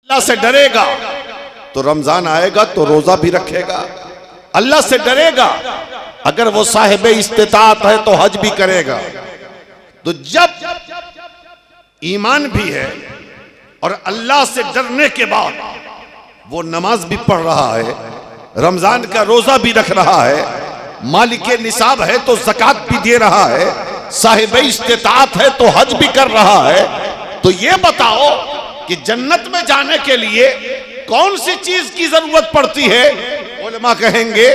अल्लाह से डरेगा तो रमजान आएगा तो रोजा भी रखेगा। अल्लाह से डरेगा अगर वो साहिब इस्तिताअत है तो हज भी करेगा। तो जब ईमान भी है और अल्लाह से डरने के बाद वो नमाज भी पढ़ रहा है, रमजान का रोजा भी रख रहा है, मालिके निसाब है तो ज़कात भी दे रहा है, साहिब इस्तिताअत है तो हज भी कर रहा है, तो ये बताओ कि जन्नत में जाने के लिए कौन सी चीज की जरूरत पड़ती है? उलमा कहेंगे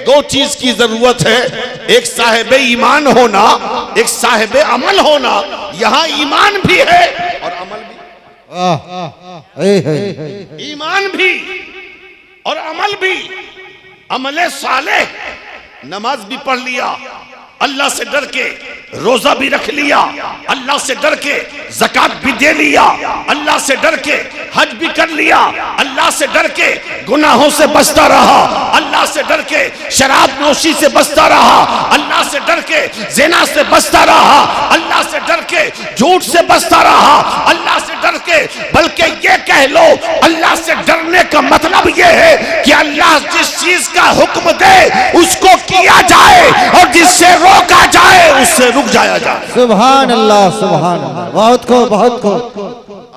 दो चीज की जरूरत है, एक साहिब ईमान होना, एक साहिब अमल होना। यहां ईमान भी है और अमल भी, ईमान भी और अमल भी। अमले साले, नमाज भी पढ़ लिया, अल्लाह से डर के रोजा भी रख लिया, अल्लाह से डर के ज़कात भी दे लिया, अल्लाह से डर के हज भी कर लिया, अल्लाह से डर के गुनाहों से बचता रहा, अल्लाह से डर के शराब नोशी से बचता रहा, अल्लाह से डर के ज़िना से बचता रहा, अल्लाह से डर के झूठ से बचता रहा, अल्लाह से डर के, बल्कि ये कह लो अल्लाह से डरने का मतलब ये है कि अल्लाह जिस चीज का हुक्म दे उसको किया जाए और जिससे रोका जाए उससे रुक जाया जाए। सुभान अल्लाह, सुभान अल्लाह। बहुत को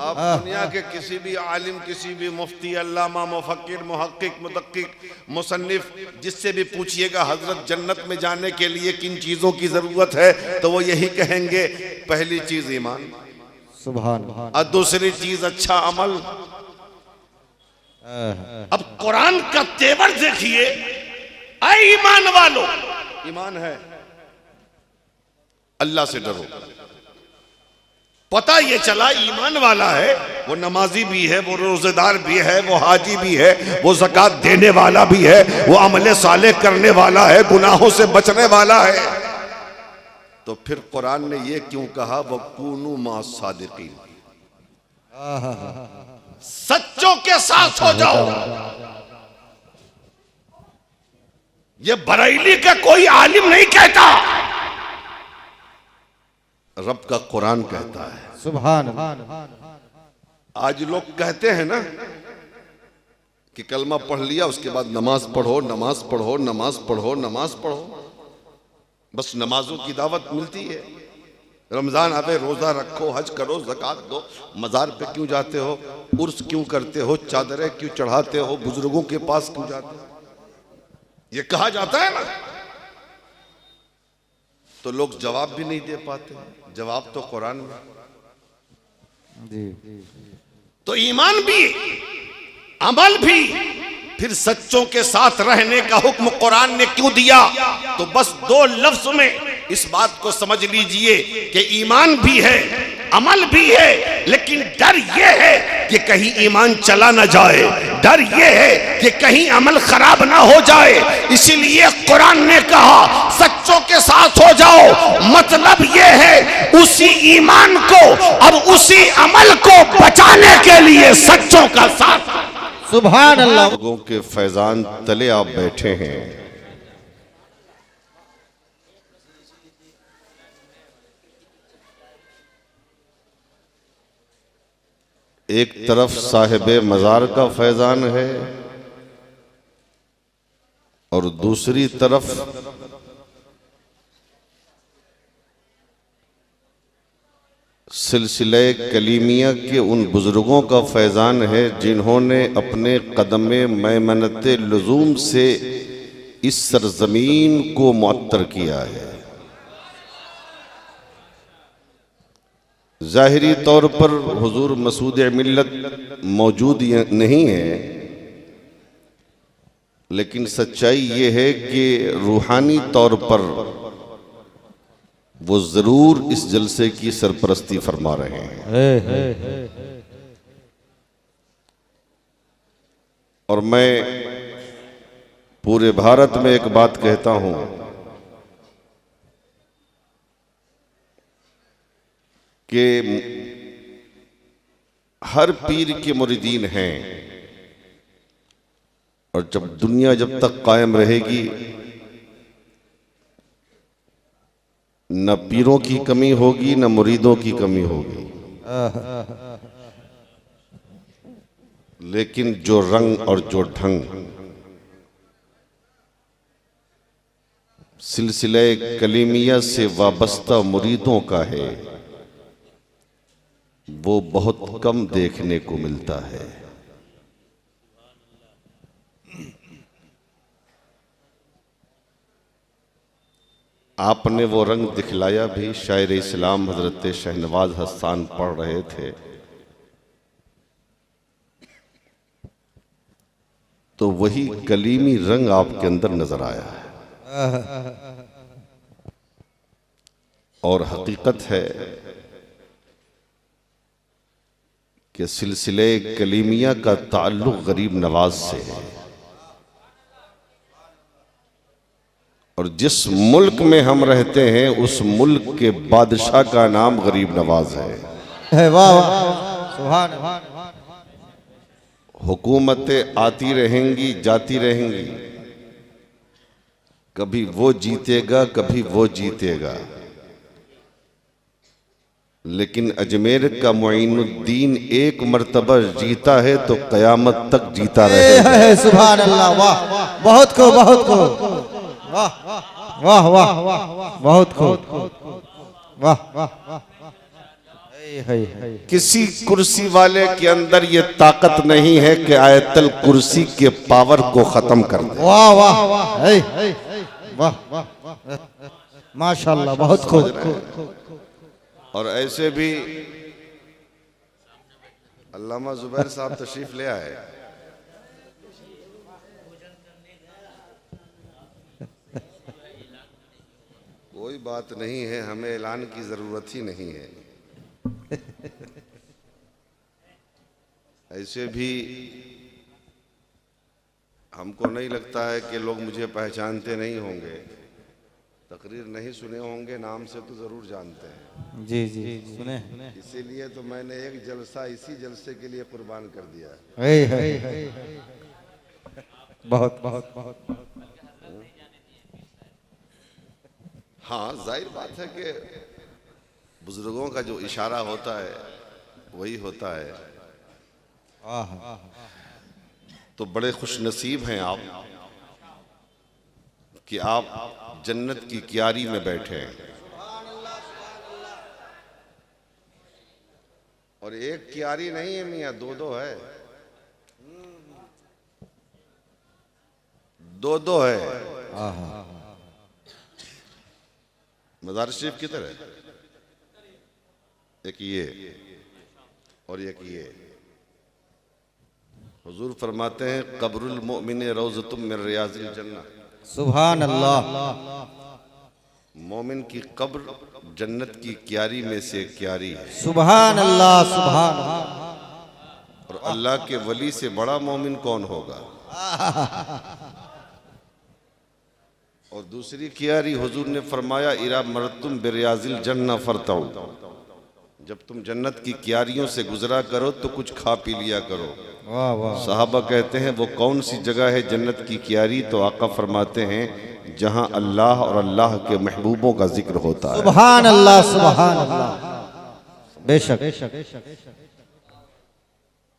आप दुनिया के किसी भी आलिम, किसी भी मुफ्ती, अल्लामा, मुफक्किर, मुहक्किक, मुदक्किक, मुसन्निफ, जिससे भी पूछिएगा हजरत जन्नत में जाने के लिए किन चीजों की जरूरत है, तो वो यही कहेंगे पहली चीज ईमान, सुभान, और दूसरी चीज अच्छा अमल। अब कुरान का तेवर देखिए, ऐ ईमान वालों, ईमान है अल्लाह से डरो। पता ये चला ईमान वाला है, वो नमाजी भी है, वो रोजेदार भी है, वो हाजी भी है, वो ज़कात देने वाला भी है, वो अमले साले करने वाला है, गुनाहों से बचने वाला है। तो फिर कुरान ने ये क्यों कहा वकूनू मा सादिकीन, सच्चों के साथ हो जाओ। ये बरेली का कोई आलिम नहीं कहता, रब का कुरान कहता है। सुभान। आज लोग कहते हैं ना कि कलमा पढ़ लिया उसके बाद नमाज पढ़ो, नमाज पढ़ो, नमाज पढ़ो, नमाज पढ़ो, बस नमाजों की दावत मिलती है। रमजान आवे रोजा रखो, हज करो, ज़कात दो, मजार पे क्यों जाते हो, उर्स क्यों करते हो, चादरें क्यों चढ़ाते हो, बुजुर्गों के पास क्यों जाते हो, ये कहा जाता है ना। तो लोग जवाब भी नहीं दे पाते, जवाब तो कुरान में। तो ईमान भी, अमल भी, फिर सच्चों के साथ रहने का हुक्म कुरान ने क्यों दिया? तो बस दो लफ्ज में इस बात को समझ लीजिए कि ईमान भी है, अमल भी है, लेकिन डर यह है कि कहीं ईमान चला ना जाए, डर यह है कि कहीं अमल खराब ना हो जाए। इसीलिए कुरान ने कहा सच्चों के साथ हो जाओ। मतलब यह है उसी ईमान को और उसी अमल को बचाने के लिए सच्चों का साथ। सुभान अल्लाह। लोगों के फैजान तले आप बैठे हैं, एक तरफ साहिब मजार का फैजान है और दूसरी तरफ सिलसिले कलीमिया के उन बुजुर्गों का फैजान है जिन्होंने अपने कदमे मैमनत लुज़ूम से इस सरजमीन को मुअत्तर किया है। ज़ाहिरी तौर पर हुजूर मसूद मिल्लत मौजूद नहीं है, लेकिन सच्चाई ये है कि रूहानी तौर पर वो जरूर इस जलसे की सरपरस्ती फरमा रहे हैं। और मैं पूरे भारत में एक बात कहता हूं कि हर पीर के मुरीदीन हैं, और दुनिया जब तक कायम रहेगी न पीरों की कमी होगी न मुरीदों की कमी होगी। लेकिन जो रंग और जो ढंग सिलसिले कलीमिया से वाबस्ता मुरीदों का है, वो बहुत कम देखने को मिलता है। आपने वो रंग दिखलाया भी। शायर इस्लाम हजरत शहनवाज हसन पढ़ रहे थे तो वही कलीमी रंग आपके अंदर नजर आया है। और हकीकत है कि सिलसिले कलीमिया का ताल्लुक गरीब नवाज से है, और जिस मुल्क में हम रहते हैं उस मुल्क के बादशाह का नाम गरीब नवाज है। वाह वाह, सुभान अल्लाह। हुकूमतें आती रहेंगी जाती रहेंगी, कभी वो जीतेगा कभी वो जीतेगा, लेकिन अजमेर का मुईनुद्दीन एक मर्तबा जीता है तो कयामत तक जीता रहेगा। सुभान अल्लाह। वाह, बहुत को वाह वाह वाह, बहुत को वाह वाह। किसी कुर्सी वाले के अंदर ये ताकत नहीं है कि आयतल कुर्सी के पावर को खत्म कर दे। वाह वाह वाह वाह, माशाल्लाह, बहुत खूब। और ऐसे भी अल्लामा जुबैर साहब तशरीफ ले आए। कोई बात नहीं है, हमें ऐलान की जरूरत ही नहीं है। ऐसे भी हमको नहीं लगता है कि लोग मुझे पहचानते नहीं होंगे, तकरीर नहीं सुने होंगे, नाम से तो जरूर जानते हैं। जी जी सुने। इसीलिए तो मैंने एक जलसा इसी जलसे के लिए कुर्बान कर दिया। बहुत बहुत बहुत। हाँ, जाहिर बात है कि बुजुर्गों का जो इशारा होता है वही होता है। तो बड़े खुश नसीब हैं आप कि आप जन्नत की क्यारी में बैठे हैं। और एक क्यारी नहीं है मियाँ, दो दो है, दो दो है। मज़ार शरीफ किधर है? एक ये और एक ये। हुजूर फरमाते हैं कब्रुल मोमिन रौज़तुम मिन रियाज़िल जन्नह। सुभान अल्लाह। मोमिन की कब्र जन्नत की क्यारी में से क्यारी है। सुभान अल्लाह, सुभान अल्लाह। और अल्लाह के वली से बड़ा मोमिन कौन होगा? और दूसरी क्यारी हुजूर ने फरमाया इरा मरतुम बिरियाजिल जन्नह फरताउ, जब तुम जन्नत की क्यारियों से गुजरा करो तो कुछ खा पी लिया करो। वाह वाह। साहबा कहते हैं वो कौन सी जगह है जन्नत की क्यारी? तो आका फरमाते हैं जहां अल्लाह और अल्लाह के महबूबों का जिक्र होता है। सुभान अल्लाह, सुभान अल्लाह। बेशक।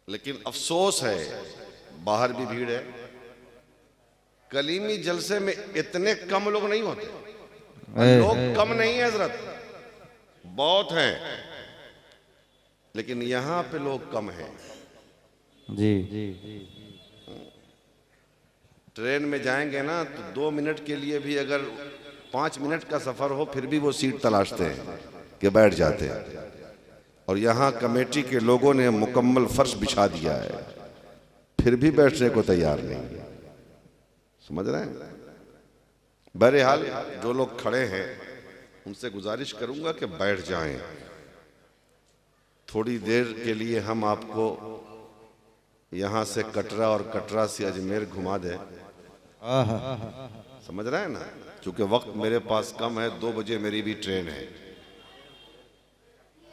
लेकिन अफसोस है बाहर भी भीड़ है। कलीमी जलसे में इतने कम लोग नहीं होते। लोग कम नहीं है हजरत, बहुत हैं, लेकिन यहां पे लोग कम हैं। जी। ट्रेन में जाएंगे ना तो 2 मिनट के लिए भी अगर 5 मिनट का सफर हो फिर भी वो सीट तलाशते हैं कि बैठ जाते हैं। और यहाँ कमेटी के लोगों ने मुकम्मल फर्श बिछा दिया है, फिर भी बैठने को तैयार नहीं। समझ रहे हैं? बहरहाल जो लोग खड़े हैं उनसे गुजारिश करूंगा कि बैठ जाएं। थोड़ी देर के लिए हम आपको यहाँ से कटरा और कटरा से अजमेर घुमा दें। समझ रहे हैं ना? क्योंकि वक्त मेरे पास कम है। 2 बजे मेरी भी ट्रेन है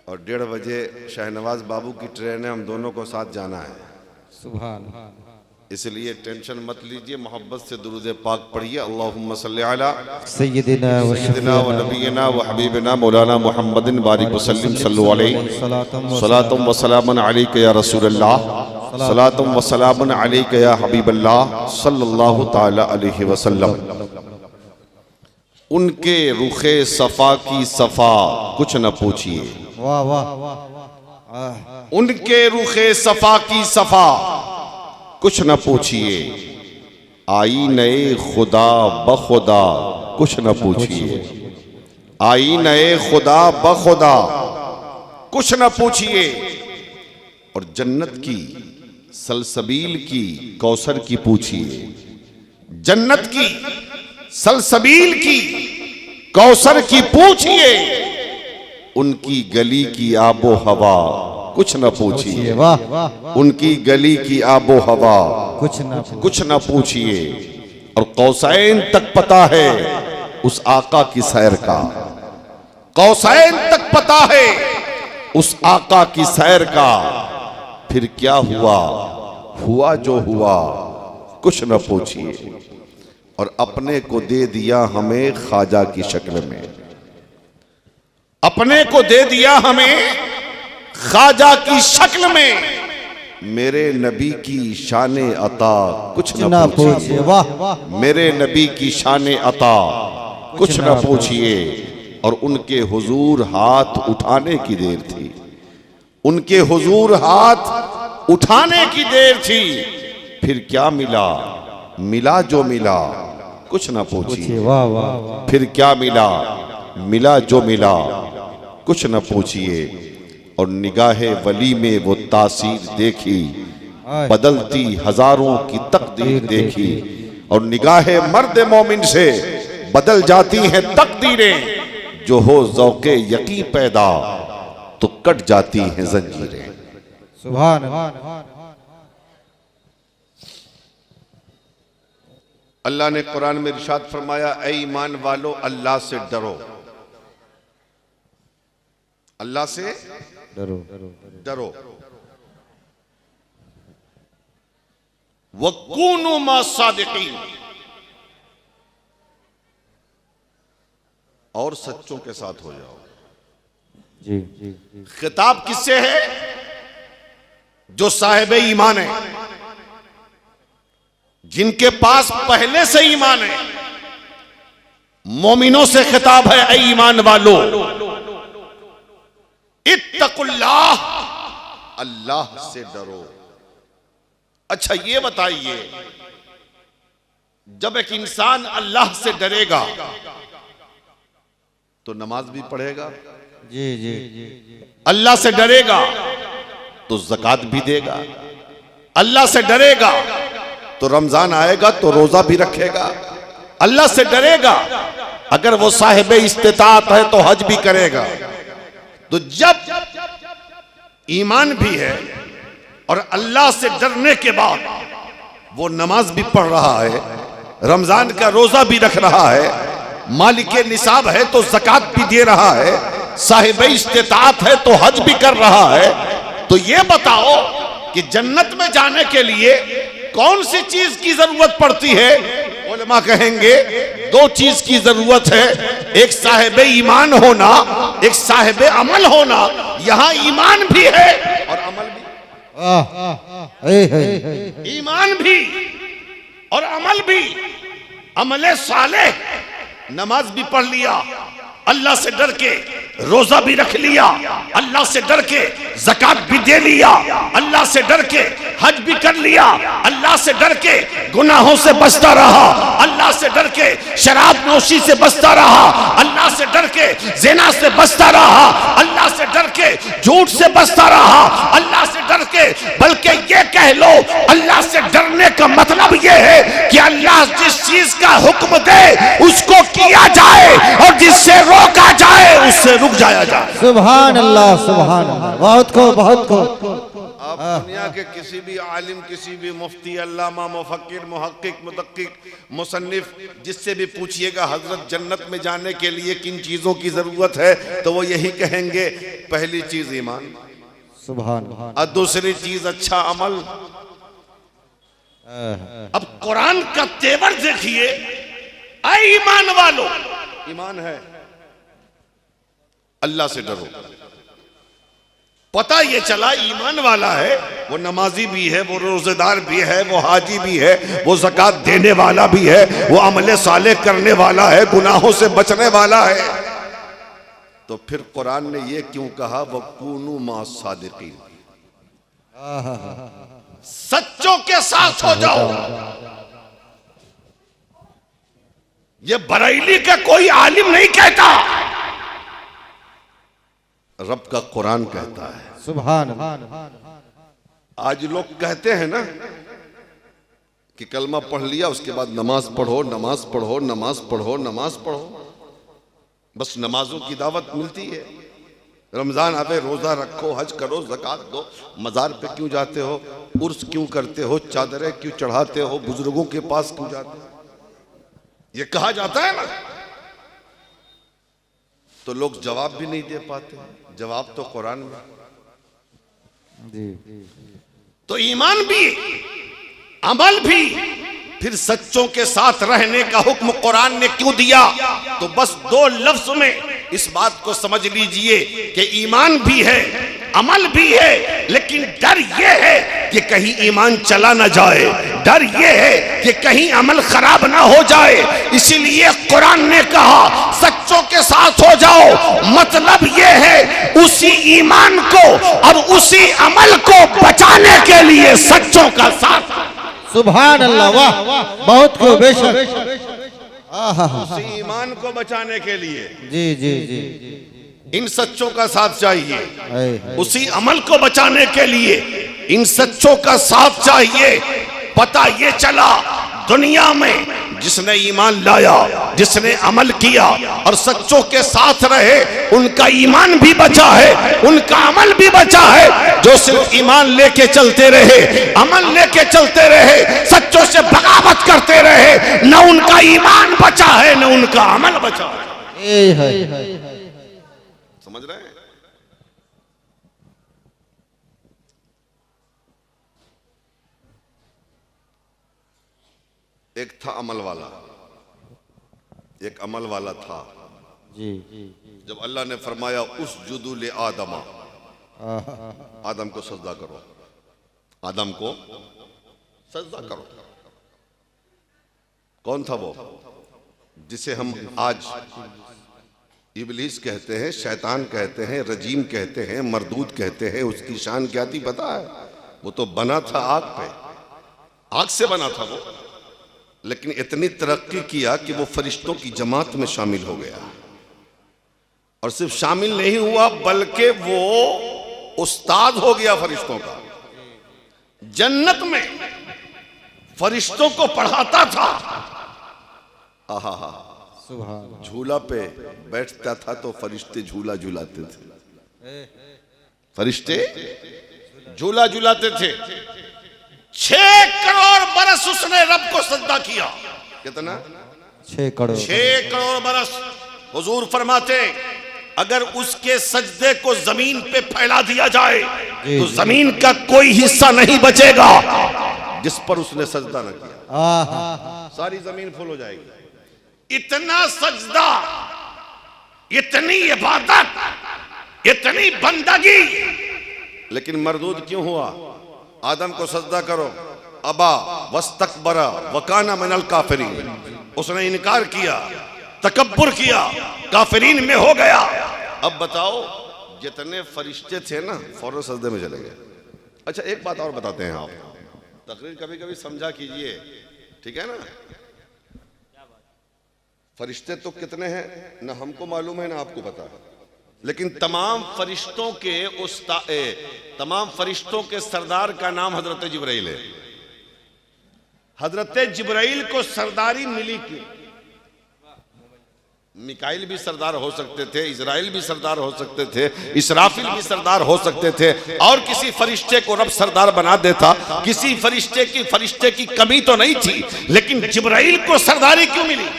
और 1:30 बजे शहनवाज बाबू की ट्रेन है। हम दोनों को साथ जाना है। सुभान। इसलिए टेंशन मत लीजिए, मोहब्बत से दुरूद पाक पढ़िए। अल्लाहुम्मा सल्ली अला सय्यिदिना व नबीना व हबीबना मौलाना मुहम्मदिन बारिक वसल्लिम सल्लल्लाहु अलैहि सलातम व सलामन अलैका या रसूलल्लाह। सलातुम व सलामुन अलैका या हबीबल्लाह सल्लल्लाहु ताला अलैहि वसल्लम। उनके रुखे सफा की सफा कुछ न पूछिए, वाह वाह वाह। उनके रुखे सफा की सफा कुछ न पूछिए, आई नए खुदा बखुदा कुछ न पूछिए, आई नए खुदा बखुदा कुछ न पूछिए। और जन्नत की सलसबील की कौसर की पूछिए, जन्नत की सलसबील की कौसर की पूछिए, उनकी गली की आबो हवा कुछ न पूछिए, वाह उनकी गली की आबो हवा कुछ न पूछिए। और कौसैन तक पता है उस आका की सैर का, कौसैन तक पता है उस आका की सैर का। फिर क्या हुआ, हुआ जो हुआ कुछ न पूछिए। और अपने को दे दिया हमें ख्वाजा की शक्ल में, अपने को दे दिया हमें ख्वाजा की शक्ल में। मेरे नबी की शान अता कुछ न पूछिए, वाह। मेरे नबी की शान अता कुछ न पूछिए। और उनके हुजूर हाथ उठाने की देर थी, उनके हुजूर हाथ उठाने की देर थी। फिर क्या मिला, मिला जो मिला कुछ न पूछिए, वाह वाह। फिर क्या मिला, मिला जो मिला कुछ न पूछिए। और निगाहे वली में वो तासीर देखी, बदलती हजारों की तकदीर देखी। और निगाहे मर्द मोमिन से बदल जाती हैं तकदीरें, जो हो ज़ौक़े यकीन पैदा तो कट जाती हैं जंजीरें। सुभान अल्लाह। अल्लाह ने कुरान में इरशाद फरमाया, ऐ ईमान वालो अल्लाह से डरो, अल्लाह से डरो डरो। वकूनु मा सादिकीन, और सच्चों के साथ हो जाओ। जी। खिताब किससे है? जो साहिब ईमान है, जिनके पास पहले से ईमान है। मोमिनों से खिताब है, ऐ ईमान वालो इत्तकुल्लाह, अल्लाह से डरो। अच्छा ये बताइए, जब एक इंसान अल्लाह से डरेगा तो नमाज भी पढ़ेगा, जी जी। अल्लाह से डरेगा तो ज़कात भी देगा, अल्लाह से डरेगा तो रमजान आएगा तो रोजा भी रखेगा, अल्लाह से डरेगा अगर वो साहिब इस्तिताअत है तो हज भी करेगा। तो जब ईमान भी है और अल्लाह से डरने के बाद वो नमाज भी पढ़ रहा है, रमजान का रोजा भी रख रहा है, मालिके निसाब है तो ज़कात भी दे रहा है, साहिब इस्तिताअत है तो हज भी कर रहा है, तो ये बताओ कि जन्नत में जाने के लिए कौन सी चीज की जरूरत पड़ती है? उलमा कहेंगे दो चीज की जरूरत है, एक साहिब ईमान होना, एक साहिब अमल होना। यहां ईमान भी है और अमल भी, ईमान भी और अमल भी। अमले सालेह, नमाज भी पढ़ लिया, अल्लाह से डर के रोजा भी रख लिया, अल्लाह से डर के ज़कात भी दे लिया, अल्लाह से डर के हज भी कर लिया, अल्लाह से डर के गुनाहों से बचता रहा, अल्लाह से डर के शराब नोशी से बचता रहा, अल्लाह से डर के ज़िना से बचता रहा, अल्लाह से डर के झूठ से बचता रहा, अल्लाह से डर के, बल्कि ये कह लो अल्लाह से डरने का मतलब ये है कि अल्लाह जिस चीज का हुक्म दे उसको किया जाए और जिससे रोका जाए उससे रुक जाया जाए। सुभान अल्लाह, सुभान अल्लाह। बहुत को, बहुत को। आप दुनिया के किसी भी आलिम, किसी भी मुफ्ती, अल्लामा, मुफक्किर, मुहक्किक, मुदक्किक, मुसन्निफ, जिससे भी पूछिएगा हजरत जन्नत में जाने के लिए किन चीजों की जरूरत है, तो वो यही कहेंगे, पहली चीज ईमान, सुभान, और दूसरी चीज अच्छा अमल। अब कुरान का तेवर देखिए, ऐ ईमान वालो, ईमान है, अल्लाह से डरो, पता ये चला ईमान वाला है, वो नमाजी भी है, वो रोजेदार भी है, वो हाजी भी है, वो ज़कात देने वाला भी है, वो अमले साले करने वाला है, गुनाहों से बचने वाला है। तो फिर कुरान ने ये क्यों कहा, वकूनू मा सादिकीन, सच्चों के साथ हो जाओ। ये बरेली का कोई आलिम नहीं कहता, रब का कुरान कहता है। सुभान। आज लोग कहते हैं ना कि कलमा पढ़ लिया उसके बाद नमाज पढ़ो, नमाज पढ़ो, नमाज पढ़ो, नमाज पढ़ो, बस नमाजों की दावत मिलती है। रमजान आवे रोजा रखो, हज करो, ज़कात दो, मज़ार पे क्यों जाते हो, उर्स क्यों करते हो, चादरें क्यों चढ़ाते हो, बुजुर्गों के पास क्यों जाते हो, ये कहा जाता है ना। तो लोग जवाब भी नहीं दे पाते, जवाब तो कुरान में। तो ईमान भी, अमल भी, फिर सच्चों के साथ रहने का हुक्म कुरान ने क्यों दिया, तो बस दो लफ्ज में इस बात को समझ लीजिए कि ईमान भी है, अमल भी है, लेकिन डर यह है कि कहीं ईमान चला ना जाए, डर यह है कि कहीं अमल खराब ना हो जाए। इसीलिए कुरान ने कहा सच्चों के साथ हो जाओ। मतलब यह है उसी ईमान को और उसी अमल को बचाने के लिए सच्चों का साथ। सुभान अल्लाह, वाह, बहुत खूब, बेशक। उसी ईमान को बचाने के लिए जी जी जी, इन सच्चों का साथ चाहिए, उसी अमल को बचाने के लिए इन सच्चों का साथ चाहिए। पता ये चला दुनिया में जिसने ईमान लाया, जिसने अमल किया और सच्चों के साथ रहे, उनका ईमान भी बचा है, उनका अमल भी बचा है। जो सिर्फ ईमान लेके चलते रहे, अमल लेके चलते रहे, सच्चों से बगावत करते रहे, न उनका ईमान बचा है न उनका अमल बचा है। समझ रहे हैं? एक था अमल वाला, एक अमल वाला था जी। जब अल्लाह ने फरमाया उस जुदुल आदमा, आदम को सजदा करो, आदम को सजदा करो। कौन था वो जिसे हम आज इब्लीस कहते हैं, शैतान कहते हैं, रजीम कहते हैं, मरदूद कहते हैं। उसकी शान क्या थी पता है? वो तो बना था आग पे, आग से बना था वो, लेकिन इतनी तरक्की किया कि वो फरिश्तों की जमात में शामिल हो गया। और सिर्फ शामिल नहीं हुआ बल्कि वो उस्ताद हो गया फरिश्तों का। जन्नत में फरिश्तों को पढ़ाता था। आहा, झूला पे बैठता था तो फरिश्ते झूला झूलाते थे, फरिश्ते झूला झूलाते थे। 6 करोड़ बरस उसने रब को सजदा किया। कितना? 6 करोड़। 6 करोड़ बरस। हुजूर फरमाते अगर उसके सजदे को जमीन पे फैला दिया जाए तो जमीन का कोई हिस्सा नहीं बचेगा जिस पर उसने सजदा न किया। सारी जमीन फुल हो जाएगी। इतना सजदा, इतनी इबादत, इतनी बंदगी, लेकिन मरदूद क्यों हुआ? आदम को सजदा करो, अबा वस्तकबरा वकाना मिनल काफिरीन, उसने इनकार किया, तकब्बुर किया, काफिरीन में हो गया। अब बताओ जितने फरिश्ते थे ना फौरन सजदे में चले गए। अच्छा एक बात और बताते हैं, आप तकरीर कभी कभी समझा कीजिए, ठीक है ना? फरिश्ते तो कितने हैं ना हमको मालूम है ना आपको पता है, लेकिन तमाम फरिश्तों के सरदार का नाम हजरत जिब्राइल है। हजरत जिब्राइल को सरदारी मिली क्यों? मिकाइल भी सरदार हो सकते थे, इजराइल भी सरदार हो सकते थे, इसराफिल भी सरदार हो सकते थे, और किसी फरिश्ते को रब सरदार बना देता। किसी फरिश्ते की कमी तो नहीं थी, लेकिन जिब्राइल को सरदारी क्यों मिली?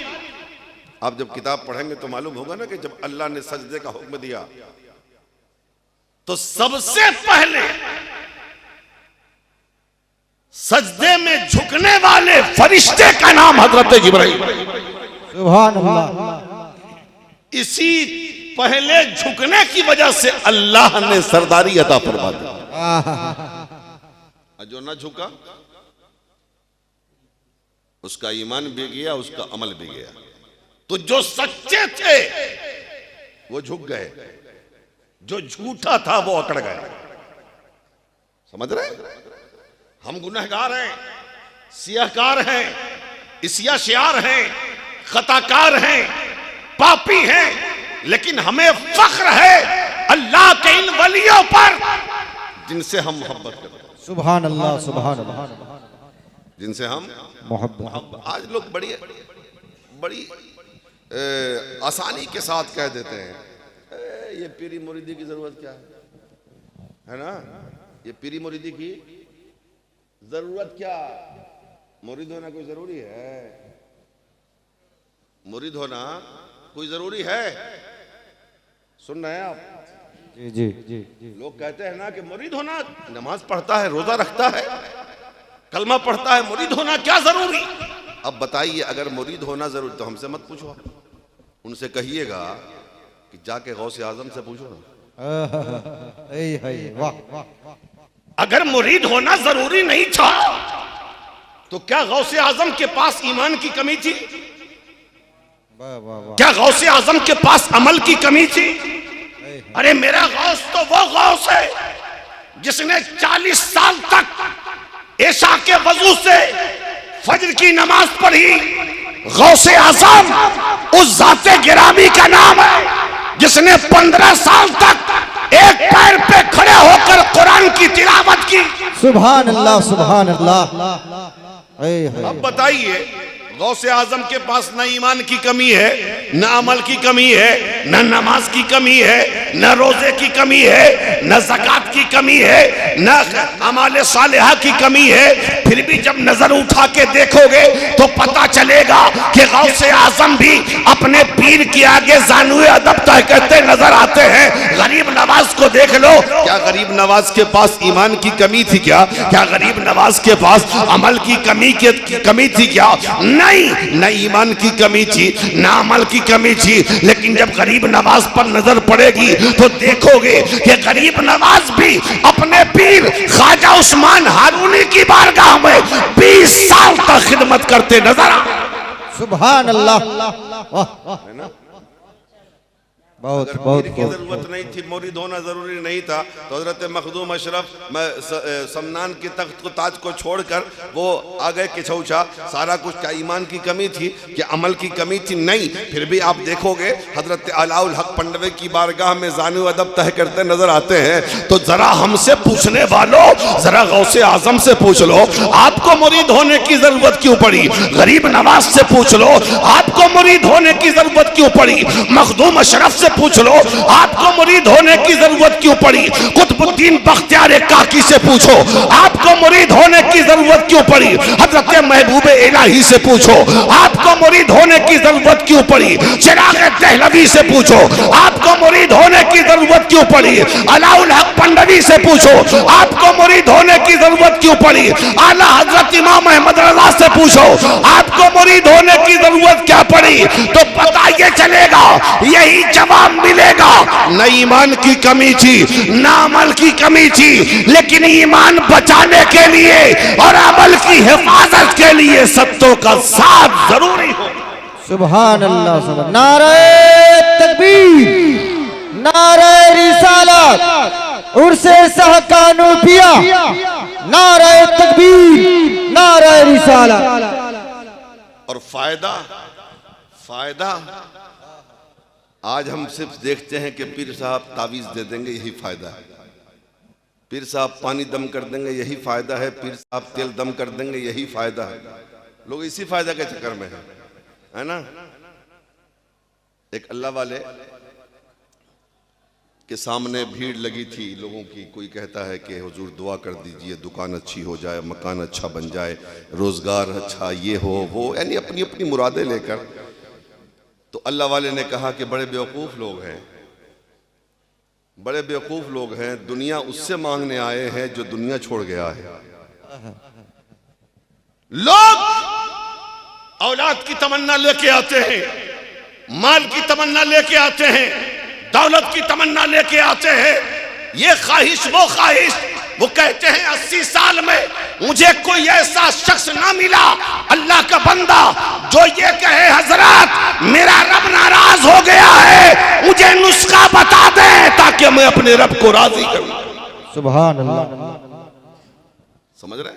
आप जब किताब पढ़ेंगे तो मालूम होगा ना कि जब अल्लाह ने सजदे का हुक्म दिया तो सबसे पहले सजदे में झुकने वाले फरिश्ते का नाम हजरत जिब्राइल। सुभान अल्लाह। इसी पहले झुकने की वजह से अल्लाह ने सरदारी अता फरमा दी। जो ना झुका उसका ईमान भी गया, उसका अमल भी गया। तो जो सच्चे थे वो झुक गए, जो झूठा था वो अकड़ गया। समझ रहे? हम गुनहगार हैं, सियाहकार हैं, इस्याशार हैं, खताकार हैं, पापी हैं, लेकिन हमें फख्र है अल्लाह के इन वलियों पर जिनसे हम मोहब्बत करते हैं। सुभान अल्लाह, सुभान अल्लाह, जिनसे हम मोहब्बत। आज लोग बड़ी बड़ी आसानी के साथ कह देते हैं ये पीरी मुरीदी की जरूरत क्या है ना? ये पीरी मुरीदी की जरूरत क्या? मुरीद होना कोई जरूरी है? मुरीद होना कोई जरूरी है? सुन रहे हैं आप? जी जी जी जी। लोग कहते हैं ना कि मुरीद होना, नमाज पढ़ता है, रोजा रखता है, कलमा पढ़ता है, मुरीद होना क्या जरूरी? अब बताइए, अगर मुरीद होना जरूरी तो हमसे मत पूछो, उनसे कहिएगा कि जाके गौसे आजम से पूछो ना। वाह वाह। अगर मुरीद होना जरूरी नहीं था तो क्या गौसे आजम के पास ईमान की कमी थी? वाह वाह वाह। क्या गौसे आजम के पास अमल की कमी थी? अरे मेरा गौस तो वो गौस है जिसने 40 साल तक ऐशा के वजू से फजर की नमाज पढ़ी। गौसे आजम उस जाते गिरामी का नाम है जिसने 15 साल तक एक पैर पे खड़े होकर कुरान की तिलावत की। सुभान अल्लाह, सुभान अल्लाह। अब बताइए, गौसे आजम के पास न ईमान की कमी है, न अमल की कमी है, न नमाज की कमी है, न रोजे की कमी है, न ज़कात की कमी है, न अमाल सालिहा की कमी है। फिर भी जब नजर उठा के देखोगे तो पता चलेगा कि गौसे आजम भी अपने पीर के आगे जानुए अदब तय करते नजर आते हैं। गरीब नवाज को देख लो, क्या गरीब नवाज के पास ईमान की कमी थी क्या? क्या गरीब नवाज के पास अमल की कमी थी क्या? नहीं, न ईमान की कमी थी, न अमल की कमी थी। लेकिन जब गरीब नवाज पर नजर पड़ेगी तो देखोगे कि गरीब नवाज भी अपने पीर ख्वाजा उस्मान हारूनी की बारगाह में 20 साल तक खिदमत करते नजर आ। सुभान अल्लाह। बहुत बहुत की जरूरत नहीं थी, मुरीद होना जरूरी नहीं था, तो हजरत मखदूम अशरफ समनान के तख्त को ताज को छोड़कर वो आ गए किछौछा। सारा कुछ क्या ईमान की कमी थी, क्या अमल की कमी थी? नहीं। फिर भी आप देखोगे हजरत अलाउल हक पंडवे की बारगाह में जानु अदब तय करते नजर आते हैं। तो जरा हमसे पूछने वालों, जरा गौसे आजम से पूछ लो, आपको मुरीद होने की जरूरत क्यों पड़ी? गरीब नवाज से पूछ लो, आपको मुरीद होने की जरूरत क्यों पड़ी? मखदूम अशरफ से पूछ लो, आपको मुरीद होने की जरूरत क्यों पड़ी? कुतुबुद्दीन बख्तियार काकी से पूछो, आपको मुरीद होने की जरूरत क्यों पड़ी? हजरत महबूब इलाही से पूछो, आपको मुरीद होने की जरूरत क्यों पड़ी? चिराग दहलवी से पूछो, आपको मुरीद होने की जरूरत क्यों पड़ी? अलाउल हक पंडवी से पूछो, आपको मुरीद होने की जरूरत क्यों पड़ी? आला हजरत इमाम अहमद रजा से पूछो, आपको मुरीद होने की जरूरत क्या पड़ी? तो पता ये चलेगा, यही जवाब मिलेगा। न ईमान की कमी थी, न अमल की कमी थी, लेकिन ईमान बचाने के लिए और अमल की हिफाजत के लिए सत्तों का साथ जरूरी हो। सुभान अल्लाह, सुभान। नारे तकबीर, नारे रिसालत, उर्से सहकानूपिया, नारे तकबीर, नारे रिसालत। और फायदा आज हम सिर्फ देखते हैं कि पीर साहब तावीज दे देंगे, यही फायदा है। पीर साहब पानी दम कर देंगे, यही फायदा है। पीर साहब तेल दम कर देंगे, यही फायदा है। लोग इसी फायदा के चक्कर में है ना? एक अल्लाह वाले के सामने भीड़ लगी थी लोगों की। कोई कहता है कि हुजूर दुआ कर दीजिए, दुकान अच्छी हो जाए, मकान अच्छा बन जाए, रोजगार अच्छा, ये हो वो, यानी अपनी अपनी मुरादें लेकर। तो अल्लाह वाले ने कहा कि बड़े बेवकूफ़ लोग हैं, बड़े बेवकूफ़ लोग हैं। दुनिया उससे मांगने आए हैं जो दुनिया छोड़ गया है। लोग औलाद की तमन्ना लेके आते हैं, माल की तमन्ना लेके आते हैं, दौलत की तमन्ना लेके आते हैं, ये ख्वाहिश वो ख्वाहिश। वो कहते हैं 80 साल में मुझे कोई ऐसा शख्स ना मिला, अल्लाह का बंदा, जो ये कहे हजरत मेरा रब नाराज हो गया है, मुझे नुस्खा बता दे ताकि मैं अपने रब को राजी करूं। सुभान अल्लाह। समझ रहे हैं?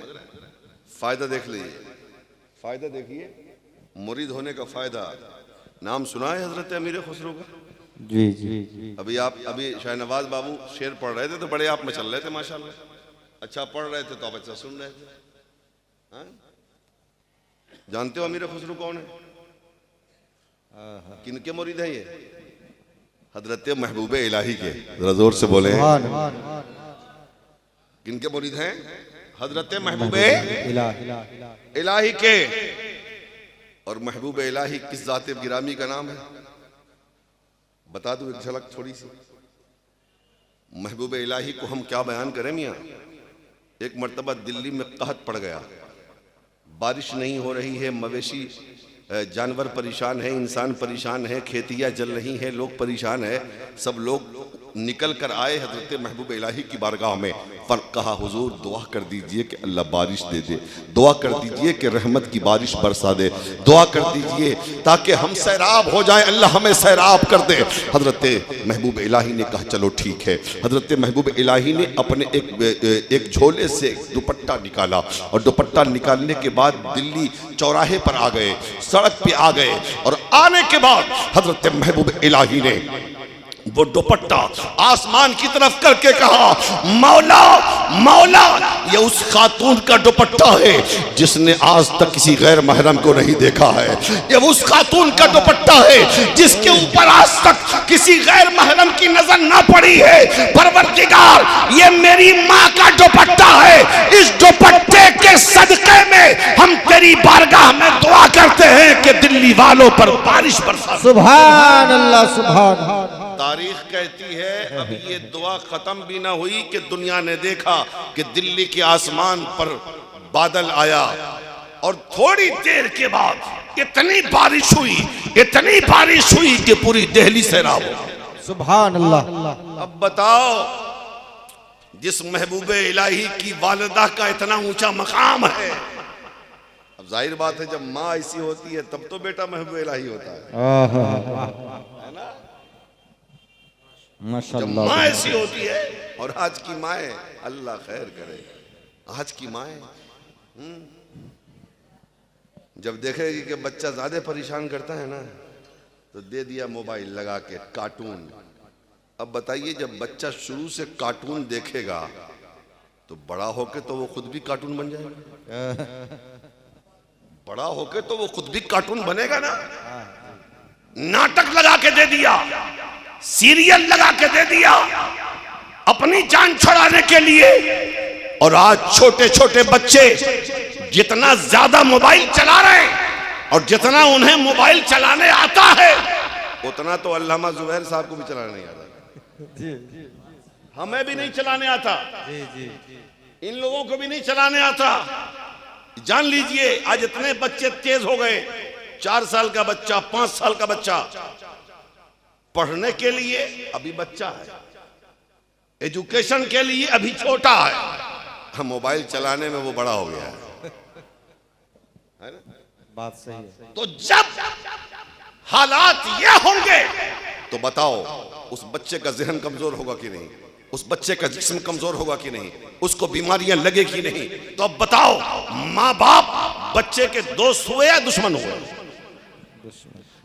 फायदा देख लीजिए, फायदा देखिए, मुरीद होने का फायदा। नाम सुना है हजरत अमीर खुसरो का? जी जी जी। अभी शाहनवाज बाबू शेर पढ़ रहे थे तो बड़े आप में चल रहे थे माशाल्लाह। अच्छा पढ़ रहे थे तो आप अच्छा सुन रहे थे। हाँ? जानते हो अमीर खुसरो कौन है? किनके मुरीद हैं ये? हजरत महबूब इलाही के। जरा जोर से बोले। किनके मुरीद हैं? हजरत महबूब इलाही के। और महबूब इलाही किस जाते गिरामी का नाम है? बता दूं एक झलक थोड़ी सी। महबूब इलाही को हम क्या बयान करें मियाँ। एक मर्तबा दिल्ली में कहत पड़ गया, बारिश नहीं हो रही है, मवेशी जानवर परेशान है, इंसान परेशान है, खेतियाँ जल रही हैं, लोग परेशान है। सब लोग निकल कर आए हजरत महबूब इलाही की बारगाह में, पर कहा हुजूर दुआ कर दीजिए कि अल्लाह बारिश दे दे, दुआ कर दीजिए कि रहमत की बारिश बरसा दे, दुआ कर दीजिए ताकि हम सैराब हो जाएं, अल्लाह हमें सैराब कर दे। हजरत महबूब इलाही ने कहा चलो ठीक है। हजरत महबूब इलाही ने अपने एक झोले से दुपट्टा निकाला और दुपट्टा निकालने के बाद दिल्ली चौराहे पर आ गए, सड़क पे आ गए और आने के बाद हजरत महबूब इलाही ने वो दुपट्टा आसमान की तरफ करके कहा, मौला मौला, ये उस खातून का दुपट्टा है जिसने आज तक किसी गैर महरम को नहीं देखा है। ये उस खातून का दुपट्टा है जिसके ऊपर आज तक किसी गैर महरम की नजर ना पड़ी है। परवरदिगार, ये मेरी माँ का दुपट्टा है, इस दुपट्टे के सदके में हम तेरी बारगाह में दुआ करते हैं कि दिल्ली वालों पर बारिश बरसा। सुभान अल्लाह, सुभान। तारीख कहती है अभी ये दुआ खत्म भी ना हुई कि दुनिया ने देखा कि दिल्ली के आसमान पर बादल आया और थोड़ी देर के बाद इतनी बारिश हुई, इतनी बारिश हुई कि पूरी दिल्ली सैराब हो। सुभान अल्लाह। अब बताओ, जिस महबूब इलाही की वालिदा का इतना ऊंचा मकाम है, अब जाहिर बात है जब माँ ऐसी होती है तब तो बेटा महबूब इलाही होता है ना। जब माँ ऐसी होती है, और आज की माए अल्लाह खैर करे, आज की माए जब देखेगी कि बच्चा ज्यादा परेशान करता है ना तो दे दिया मोबाइल लगा के कार्टून। अब बताइए जब बच्चा शुरू से कार्टून देखेगा तो बड़ा होके तो वो खुद भी कार्टून बन जाएगा। बड़ा होके तो वो खुद भी कार्टून बनेगा ना। नाटक लगा के दे दिया, सीरियल लगा के दे दिया अपनी जान छुड़ाने के लिए। और आज छोटे छोटे बच्चे जितना ज्यादा मोबाइल चला रहे हैं और जितना उन्हें मोबाइल चलाने आता है उतना तो अल्लामा जुबैर साहब को भी चलाने नहीं आता। हमें भी नहीं चलाने आता, इन लोगों को भी नहीं चलाने आता। जान लीजिए आज इतने बच्चे तेज हो गए। 4 साल का बच्चा, 5 साल का बच्चा पढ़ने के लिए अभी बच्चा है, एजुकेशन के लिए अभी छोटा है, मोबाइल चलाने में वो बड़ा हो गया है ना। बात सही है। तो जब हालात ये होंगे तो बताओ उस बच्चे का जहन कमजोर होगा कि नहीं, उस बच्चे का जिस्म कमजोर होगा कि नहीं, उसको बीमारियां लगे कि नहीं। तो अब बताओ माँ बाप बच्चे के दोस्त हुए या दुश्मन हुए?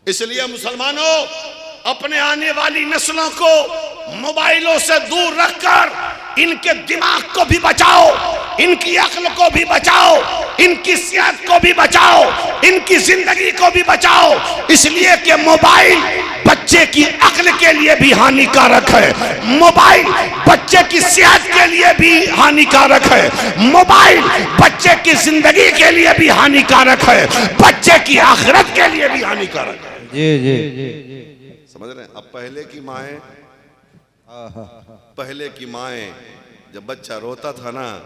इसलिए मुसलमानों अपने आने वाली नस्लों को मोबाइलों से दूर रखकर इनके दिमाग को भी बचाओ, इनकी अक्ल को भी बचाओ, इनकी सेहत को भी बचाओ, इनकी जिंदगी को भी बचाओ। इसलिए कि मोबाइल बच्चे की अक्ल के लिए भी हानिकारक है, मोबाइल बच्चे की सेहत के लिए भी हानिकारक है, मोबाइल बच्चे की जिंदगी के लिए भी हानिकारक है, बच्चे की आखिरत के लिए भी हानिकारक है। जी जी समझ रहे हैं? अब पहले की माएं जब बच्चा रोता था ना,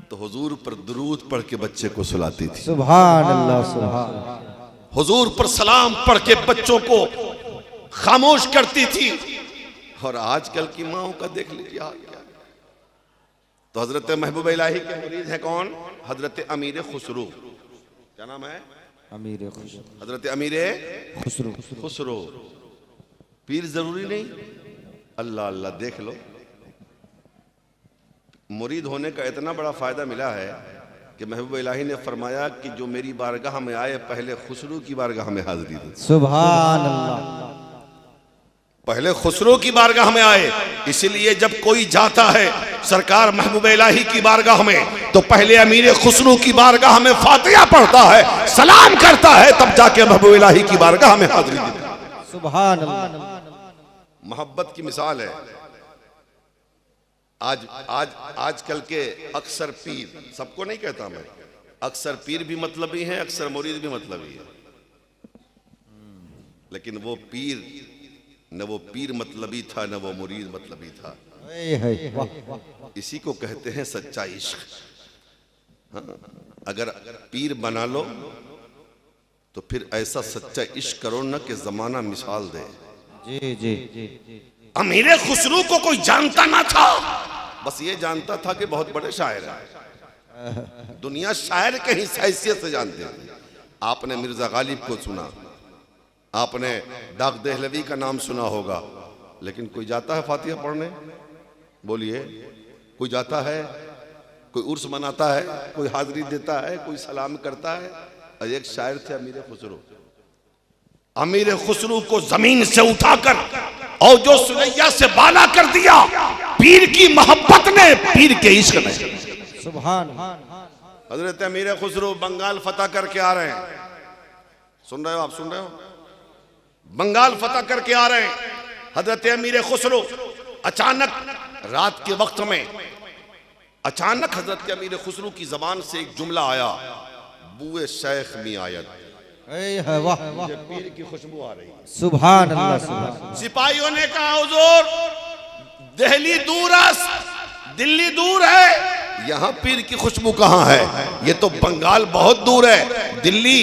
तो हुजूर पर दुरूद पढ़ के बच्चे को सुलाती थी। सुभान अल्लाह, सुभान। हुजूर पर सलाम पढ़ के बच्चों को खामोश करती थी। और आजकल की माओं का देख लीजिए हाल क्या। तो हजरत महबूब इलाही के मुरीद हैं कौन? हजरत अमीर खुसरो। क्या नाम है? अमीर खुसरो। हजरत अमीर खुसरो। खुसरो। पीर जरूरी नहीं, अल्लाह अल्लाह देख लो। मुरीद होने का इतना बड़ा फायदा मिला है कि महबूब इलाही ने फरमाया कि जो मेरी बारगाह में आए पहले खुसरो की बारगाह में हाजिरी दे। सुभान अल्लाह। पहले खुसरो की बारगाह में आए। इसीलिए जब कोई जाता है सरकार महबूब इलाही की बारगाह में तो पहले अमीर खुसरो की बारगाह में फातिहा पढ़ता है, सलाम करता है, तब जाके महबूब इलाही की बारगाह में हाजिरी देता है। सुभान अल्लाह। मोहब्बत की मिसाल है। आजकल के अक्सर पीर, सबको नहीं कहता मैं, अक्सर पीर भी मतलबी हैं, अक्सर मुरीद भी मतलबी है। लेकिन वो पीर न वो पीर मतलबी था न वो मुरीद मतलबी था। इसी को कहते हैं सच्चा इश्क। हाँ, अगर पीर बना लो तो फिर ऐसा सच्चा इश्क करो ना कि जमाना मिसाल दे। जी जी। अमीर खुसरो को कोई जानता ना था, बस ये जानता था कि बहुत बड़े शायर हैं। दुनिया शायर के ही हैसियत से जानते थे। आपने मिर्जा गालिब को सुना, आपने डाक दहलवी का नाम सुना होगा, लेकिन कोई जाता है फातिहा पढ़ने? बोलिए, कोई जाता है? कोई उर्स मनाता है, कोई हाजिरी देता है, कोई सलाम करता है? और एक शायर थे अमीर खुसरो। अमीर खुसरो को जमीन से उठाकर और जो सुरैया से बाला कर दिया पीर की मोहब्बत ने, पीर के इश्क ने। सुभान। हजरत अमीर खुसरो बंगाल फतह करके आ रहे हैं। सुन रहे हो आप? सुन रहे हो? बंगाल फतह करके आ रहे हैं हजरत अमीर खुसरो। अचानक रात के वक्त में अचानक हजरत अमीर खुसरो की जबान से एक जुमला आया, बुए शेख मी आयत। मुझे पीर की खुशबू आ रही है। सुभान अल्लाह। सिपाहियों ने कहा हुजूर दिल्ली दूर है, दिल्ली दूर है, यहाँ पीर की खुशबू कहाँ है? ये तो बंगाल बहुत दूर है, दिल्ली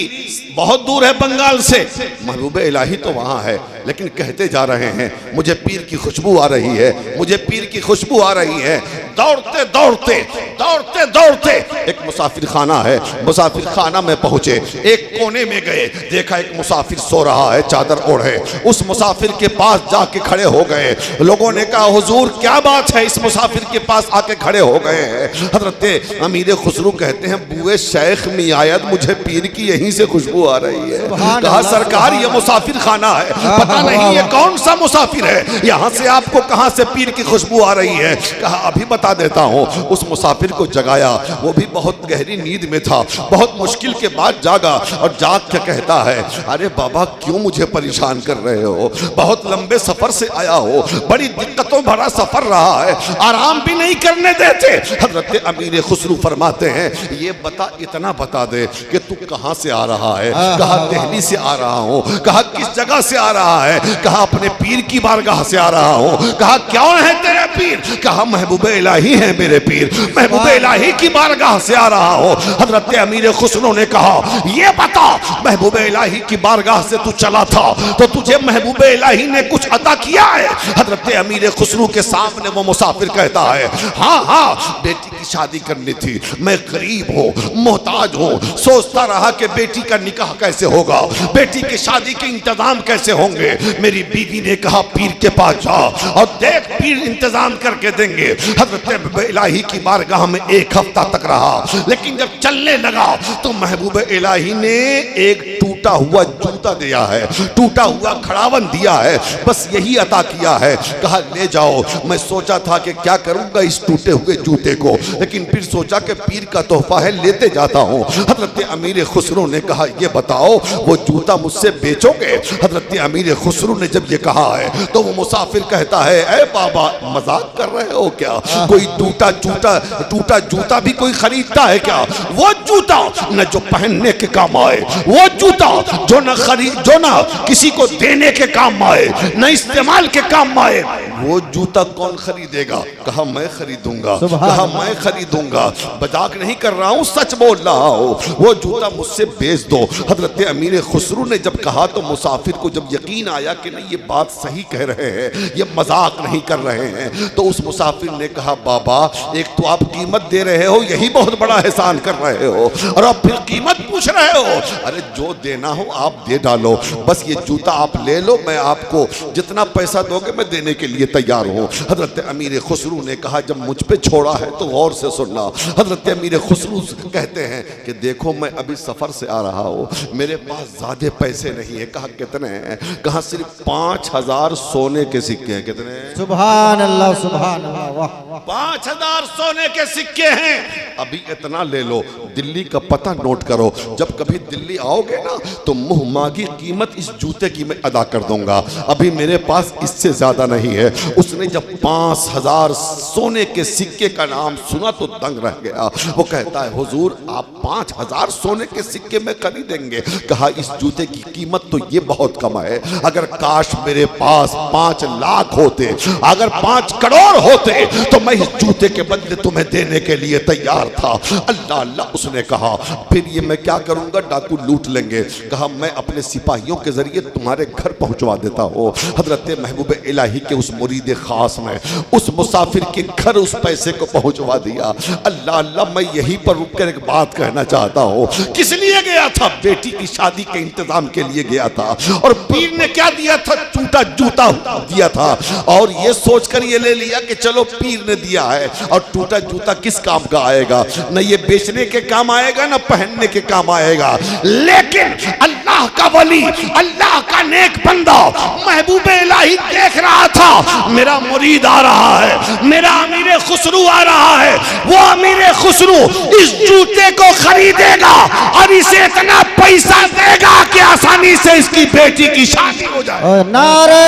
बहुत दूर है बंगाल से। महबूब इलाही तो वहाँ है, लेकिन कहते जा रहे हैं मुझे पीर की खुशबू आ रही है, मुझे पीर की खुशबू आ रही है। दौड़ते दौड़ते दौड़ते दौड़ते एक मुसाफिर खाना है, मुसाफिर खाना में पहुंचे, एक कोने में गए, देखा एक मुसाफिर सो रहा है चादर ओढ़े। उस मुसाफिर के पास जाके खड़े हो गए। लोगों ने कहा हुजूर क्या बात है, इस मुसाफिर के पास आके खड़े हो गए हैं। हजरत अमीर खुसरो कहते हैं बुए शेख मी आयत, मुझे पीर की यहीं से खुशबू आ रही है। कहा सरकार ये मुसाफिर खाना है, पता नहीं ये कौन सा मुसाफिर है, यहाँ से आपको कहाँ से पीर की खुशबू आ रही है? कहा अभी बता देता हूँ। उस मुसाफिर को जगाया, वो भी बहुत गहरी नींद में था, बहुत मुश्किल के बाद जागा और जाग के कहता है अरे बाबा क्यों मुझे परेशान कर रहे हो, बहुत लंबे सफर से आया हो, बड़ी दिक्कतों भरा सफर रहा है, आराम भी नहीं करने देते। हजरत अमीर खुसरो फरमाते हैं ये बता, इतना बता दे कि तू कहाँ से आ रहा है? कहा दिल्ली से आ रहा हूँ। कहा किस जगह से आ रहा है? कहा अपने पीर की बारगाह से आ रहा हूँ। कहा कौन है तेरे पीर? कहा महबूब इलाही है मेरे पीर, महबूब इलाही की बारगाह से आ रहा हूँ। हजरत अमीर खुसरो ने कहा ये बता महबूब इलाही की बारगाह से तू चला था तो तुझे महबूब इलाही ने कुछ अता किया है? हजरत अमीर खुसरो के सामने वो मुसाफिर कहता है हाँ हाँ बेटी की शादी करनी थी, मैं गरीब हूँ, मोहताज हूँ, सोचता रहा कि बेटी का निकाह कैसे होगा, बेटी की शादी के इंतजाम कैसे होंगे। मेरी बीवी ने कहा पीर के पास जा और देख पीर इंतजाम करके देंगे। हजरत इलाही की बारगाह में एक हफ्ता तक रहा, लेकिन जब चलने लगा तो महबूब इलाही ने एक टूटा हुआ जूता दिया है, टूटा हुआ खड़ावन दिया है, बस यही अता किया है। कहा ले जाओ। मैं सोचा था कि क्या करूंगा इस टूटे हुए जूते को, लेकिन फिर सोचा कि पीर का तोहफा है, लेते जाता हूँ। हजरत अमीर खुसरो ने कहा ये बताओ वो जूता मुझसे बेचोगे? हजरत अमीर खुसरो ने जब ये कहा है तो वो मुसाफिर कहता है ए बाबा मजाक कर रहे हो क्या? कोई टूटा जूता भी कोई खरीदता है क्या? वो जूता न जो पहनने के काम आए, वो जूता जो न किसी को देने के काम आए, न इस्तेमाल के काम आए, वो जूता कौन खरीदेगा? कहा मैं खरीदूंगा। कहा मैं खरीदूंगा, मजाक नहीं कर रहा हूँ, सच बोल रहा हूँ, वो जूता मुझसे बेच दो। हजरत अमीर खुसरू ने जब कहा तो मुसाफिर को जब यकीन आया कि नहीं ये बात सही कह रहे हैं, ये मजाक नहीं कर रहे हैं, तो उस मुसाफिर ने कहा बाबा एक तो आप कीमत दे रहे हो, यही बहुत बड़ा एहसान कर रहे हो, और अब फिर कीमत पूछ रहे हो। अरे जो देना हो आप दे डालो, बस ये जूता आप ले लो, मैं आपको जितना पैसा दोगे मैं देने के लिए तैयार हूँ। हजरत अमीर खुसरू ने कहा जब मुझ पे छोड़ा है तो गौर से सुनना। हजरत अमीर खुसरू कहते हैं कि देखो मैं अभी सफर से आ रहा हूँ, मेरे पास ज्यादा पैसे नहीं है। कहा कितने हैं? कहा सिर्फ 5000 सोने के सिक्के हैं। कितने? सुभान अल्लाह, सुभान अल्लाह, वाह। 5000 सोने के सिक्के हैं, अभी इतना ले लो, दिल्ली का पता नोट करो, जब कभी दिल्ली आओगे ना तो मुंह मांगी कीमत इस जूते की मैं अदा कर दूंगा, अभी मेरे पास इससे ज्यादा नहीं है। उसने जब 5000 सोने के सिक्के का नाम सुना तो दंग रह गया। वो कहता है हुजूर आप 5000 सोने के सिक्के में खरीदेंगे? कहा इस जूते की कीमत तो ये बहुत कम है, अगर काश मेरे पास 5 लाख होते, अगर 5 करोड़ होते तो मैं इस जूते के बदले तुम्हें देने के लिए तैयार था। अल्लाह अल्लाह उसने कहा फिर ये मैं क्या करूंगा? डाकू लूट लेंगे। कहा मैं अपने सिपाहियों के जरिए तुम्हारे घर पहुंचवा देता हूँ। हजरत महबूब इलाही के उस मुरीद खास ने उस मुसाफिर के घर उस पैसे को पहुंचवा दिया। अल्लाह अल्लाह मैं यहीं पर रुककर एक बात कहना चाहता हूँ। किस लिए गया था? बेटी की शादी के इंतजाम के लिए गया था, और पीर ने क्या दिया था? टूटा जूता दिया था, और ये सोचकर ये ले लिया कि चलो पीर ने दिया है, और टूटा जूता किस काम का आएगा? न ये बेचने के काम आएगा न पहनने के काम आएगा। लेकिन अल्लाह का वली, अल्लाह का नेक बंदा महबूब इलाही देख रहा था मेरा मुरीद आ रहा है, मेरा अमीर खुसरू आ रहा है, वो अमीर खुसरू इस जूते को खरीदेगा और इसे इतना पैसा देगा कि आसानी से इसकी बेटी की शादी हो जाए। नारे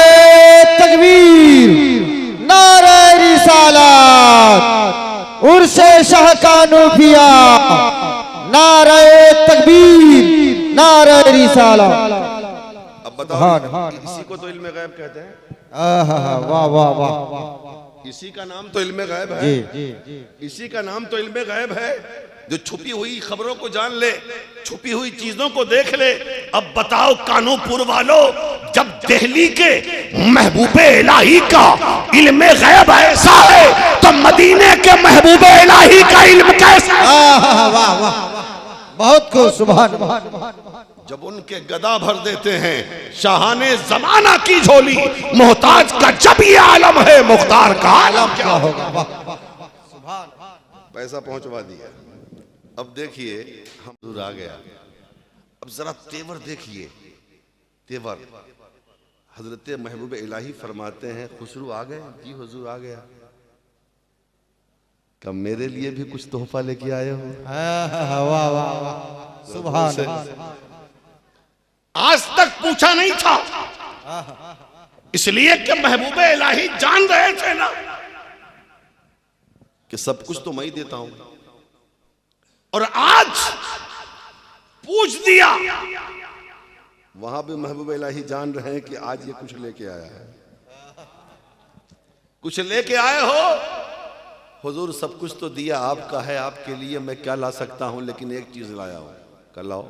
तकबीर, नारे रिसालत, उर्से शाह कानूफिया, नारे तकबीर, नारे रिसालत। अब बताओ इसी को तो इल्म गैब कहते हैं। वाह वाह वाह, इसी का नाम तो इल्म गैब है। जी जी जी, इसी का नाम तो इल्म गैब है, जो छुपी हुई खबरों को जान ले, छुपी हुई चीजों को देख ले। अब बताओ कानूपुर वालों, जब दिल्ली के महबूब इलाही का इल्म गैब ऐसा है तो मदीने के महबूब इलाही का इल्म कैसा? वाह वाह वाह, बहुत खूब, सुभान अल्लाह। जब उनके गदा भर देते हैं शाहाने जमाना की झोली, मोहताज का जब ये आलम है, मुख्तार का आलम क्या होगा? पैसा पहुंचवा दिया। अब देखिए हम दूर आ गया। अब जरा तेवर देखिए, तेवर। हजरत महबूब इलाही फरमाते हैं खुसरू आ गए? जी हुजूर आ गया। कब मेरे लिए भी कुछ तोहफा लेके आए हो? वाह वाह वाह, सुभान अल्लाह। आज तक पूछा नहीं था, इसलिए कि महबूब इलाही जान रहे थे ना कि सब कुछ तो मैं ही देता हूं, और आज पूछ दिया। वहां भी महबूब इलाही जान रहे हैं कि आज ये कुछ लेके आया है। कुछ लेके आए हो? हुजूर सब कुछ तो दिया, आपका है, आपके लिए मैं क्या ला सकता हूं, लेकिन एक चीज लाया हूं। कल लाओ।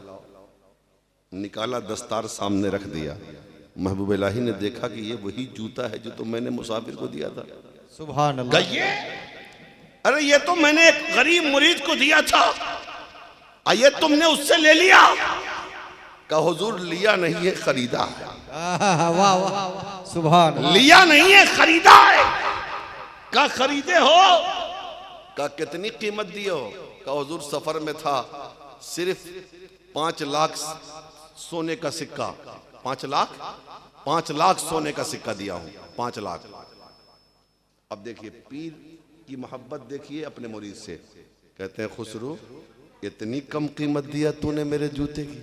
निकाला, दस्तार सामने रख दिया। महबूब इलाही ने देखा कि ये वही जूता है जो तो मैंने मुसाफिर को दिया था। सुभान अल्लाह। अरे ये तो मैंने एक गरीब मुरीद को दिया था, ये तुमने उससे ले लिया। कहा हुजूर लिया नहीं है, खरीदा है। वाह वाह, सुभान अल्लाह। लिया नहीं है, खरीदा है। का खरीदे हो? का कितनी कीमत दिए हो? का हुजूर सफर में था, सिर्फ 5 लाख सोने का सिक्का, 5 लाख सोने का सिक्का दिया हूं, 5 लाख। अब देखिए पीर की मोहब्बत देखिए अपने मुरीद से। कहते हैं खुसरू इतनी कम कीमत दिया तूने मेरे जूते की?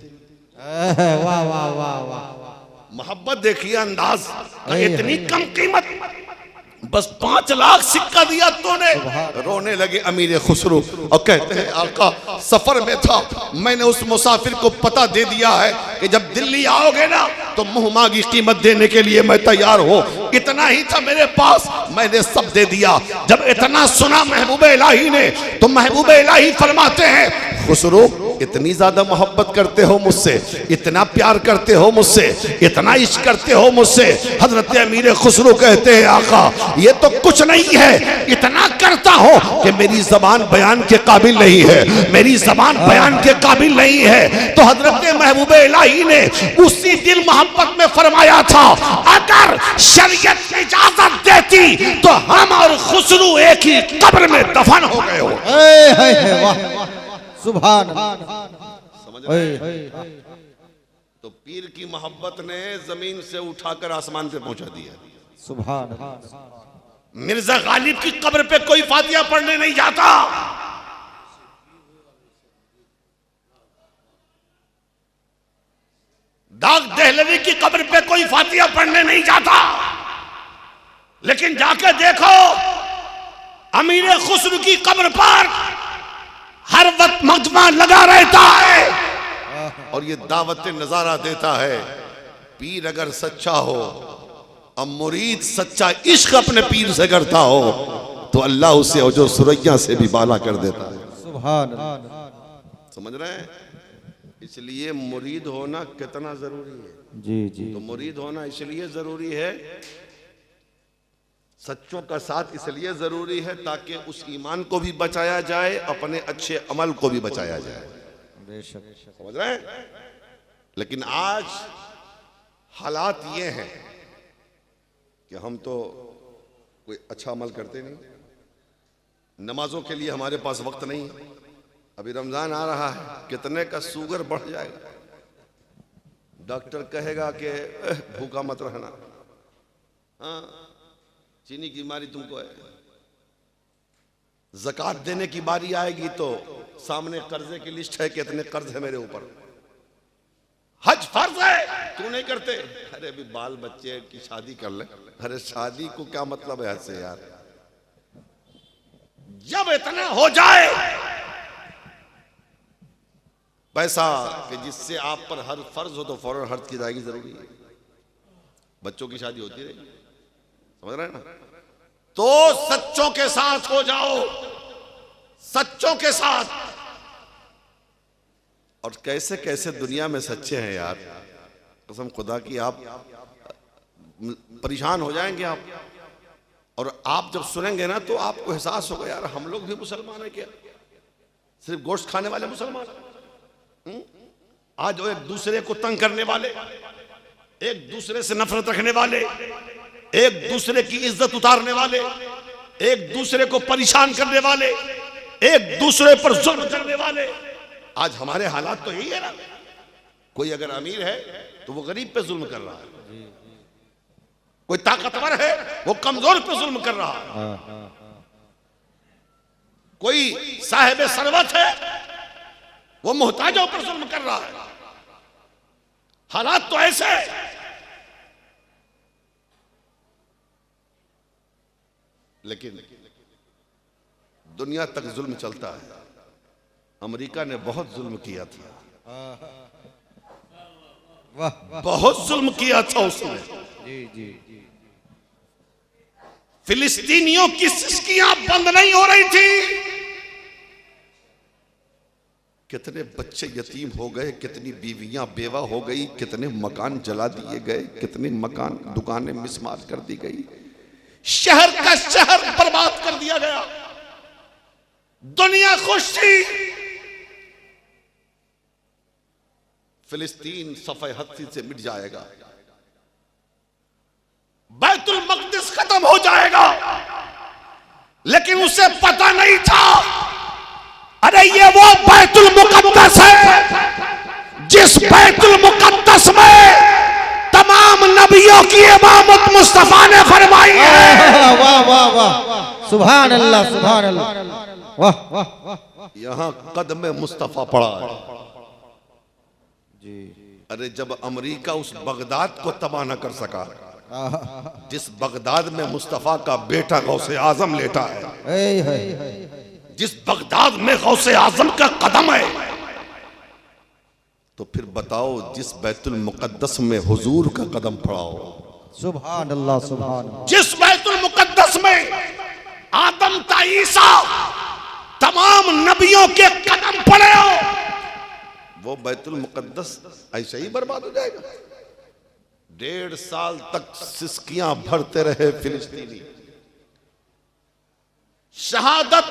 वाह वाह वाह वाह, मोहब्बत देखिए, अंदाज। इतनी कम कीमत, बस 5 लाख सिक्का दिया तूने? रोने लगे अमीर खुसरू और कहते हैं आका सफर में था, मैंने उस मुसाफिर को पता दे दिया है कि जब दिल्ली आओगे ना तो मुंह मांगी कीमत देने के लिए मैं तैयार हूं। इतना ही था मेरे पास, मैंने सब दे दिया। जब इतना सुना महबूब इलाही ने तो महबूब इलाही फरमाते हैं, खुसरो इतनी ज्यादा मोहब्बत करते हो मुझसे, इतना प्यार करते हो मुझसे, इतना इश्क करते हो मुझसे। हजरत अमीर खुसरो कहते हैं, आका ये तो कुछ नहीं है, इतना करता हो कि मेरी जबान बयान के काबिल नहीं है, मेरी जबान बयान के काबिल नहीं है। तो हजरत महबूब इलाही ने उसी दिल मोहब्बत में फरमाया था, अगर शरीयत इजाजत देती तो हम और खुसरो एक ही कब्र में दफन हो गए हो। सुभान समझ रहे हैं? तो पीर की मोहब्बत ने जमीन से उठाकर आसमान पे पहुंचा दिया। सुभान। मिर्जा गालिब की कब्र पे कोई फातिहा पढ़ने नहीं जाता। दाग दहलवी की कब्र पे कोई फातिहा पढ़ने नहीं जाता। लेकिन जाके देखो अमीर खुसरो की कब्र पर हर वक्त मजमा लगा रहता है और ये दावत नजारा देता है। पीर अगर सच्चा हो और मुरीद सच्चा इश्क अपने पीर से करता हो तो अल्लाह उसे जो सुरैया से भी बाला कर देता है। सुभान। समझ रहे हैं? इसलिए मुरीद होना कितना जरूरी है। जी जी। तो मुरीद होना इसलिए जरूरी है, सच्चों का साथ इसलिए जरूरी है ताकि उस ईमान को भी बचाया जाए, अपने अच्छे अमल को भी बचाया जाए। समझ रहे हैं? लेकिन आज हालात ये हैं कि हम तो कोई अच्छा अमल करते नहीं, नमाजों के लिए हमारे पास वक्त नहीं है। अभी रमजान आ रहा है, कितने का शुगर बढ़ जाएगा, डॉक्टर कहेगा कि भूखा मत रहना, हाँ चीनी की बीमारी तुमको है। ज़कात देने की बारी आएगी तो सामने कर्जे की लिस्ट है, कितने कर्ज है मेरे ऊपर। हज फर्ज है, क्यों नहीं करते? अरे अभी बाल बच्चे की शादी कर ले। अरे शादी को क्या मतलब है हज से यार? जब इतना हो जाए पैसा कि जिससे आप पर हर फर्ज हो तो फौरन हज की अदायगी जरूरी है। बच्चों की शादी होती रहेगी, समझ रहे हैं ना? तो सच्चों के साथ हो जाओ, सच्चों के साथ। और कैसे कैसे दुनिया में सच्चे हैं यार, कसम खुदा की आप परेशान हो जाएंगे आप। और आप जब सुनेंगे ना तो आपको एहसास होगा यार हम लोग भी मुसलमान हैं क्या? सिर्फ गोश्त खाने वाले मुसलमान? आज वो एक दूसरे को तंग करने वाले, एक दूसरे से नफरत रखने वाले, एक दूसरे की इज्जत उतारने वाले, एक दूसरे को परेशान करने वाले, एक दूसरे पर जुल्म करने वाले। आज हमारे हालात तो यही है ना। कोई अगर अमीर है तो वो गरीब पे जुल्म कर रहा है, कोई ताकतवर है वो कमजोर पे जुल्म कर रहा है, कोई साहिब सरवत है वो मोहताजों पर जुल्म कर रहा है। हालात तो ऐसे है। लेकिन दुनिया तक जुल्म चलता है। अमेरिका ने बहुत जुल्म किया था, बहुत जुल्म किया था उसने। जी जी। फिलिस्तीनियों की सिस्कियां बंद नहीं हो रही थी। कितने बच्चे यतीम हो गए, कितनी बीवियां बेवा हो गई, कितने मकान जला दिए गए, कितने मकान दुकानें मिसमार कर दी गई, शहर का शहर बर्बाद कर दिया गया। दुनिया खुश थी। फिलिस्तीन सफे हस्ती से मिट जाएगा, बैतुल मक़दिस खत्म हो जाएगा। लेकिन उसे पता नहीं था, अरे ये वो बैतुल मुक़द्दस है जिस बैतुल मुक़द्दस में तमाम नबियों की इमामत मुस्तफा ने फरमाई है। वाह वाह वाह, सुभान अल्लाह, सुभान अल्लाह, वाह वाह। यहां कदम मुस्तफा पड़ा है जी। अरे जब अमेरिका उस बगदाद को तबाह न कर सका, जिस बगदाद में मुस्तफा का बेटा गौसे आजम लेटा है, जिस बगदाद में गौसे आजम का कदम है, तो फिर बताओ जिस बैतुल मुकद्दस में हुजूर का कदम पड़ाओ, सुभान अल्लाह सुभान अल्लाह। जिस बैतुल मुकद्दस में आदम ता ईसा तमाम नबियों के कदम पड़े हो, वो बैतुल मुकद्दस ऐसे ही बर्बाद हो जाएगा। 1.5 साल तक सिसकियां भरते रहे फिलिस्तीनी, शहादत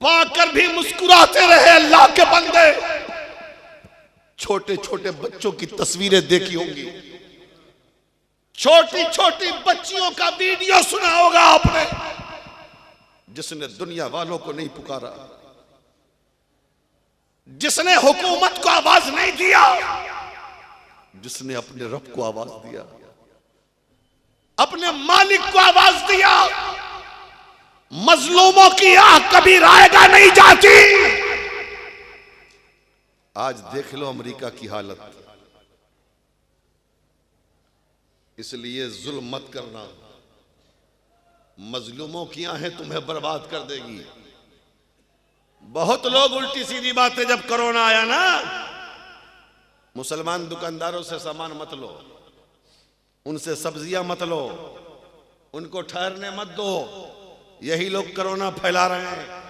पाकर भी मुस्कुराते रहे अल्लाह के बंदे। छोटे छोटे बच्चों की तस्वीरें देखी होंगी, छोटी छोटी बच्चियों का वीडियो सुना होगा आपने, जिसने दुनिया वालों को नहीं पुकारा, जिसने हुकूमत को आवाज नहीं दिया, जिसने अपने रब को आवाज दिया, अपने मालिक को आवाज दिया। मजलूमों की आह कभी रायगा नहीं जाती। आज देख लो अमेरिका की हालत। इसलिए जुल्म मत करना, मजलूमों की आहें तुम्हें बर्बाद कर देगी। बहुत लोग उल्टी सीधी बातें, जब कोरोना आया ना, मुसलमान दुकानदारों से सामान मत लो, उनसे सब्जियां मत लो, उनको ठहरने मत दो, यही लोग कोरोना फैला रहे हैं।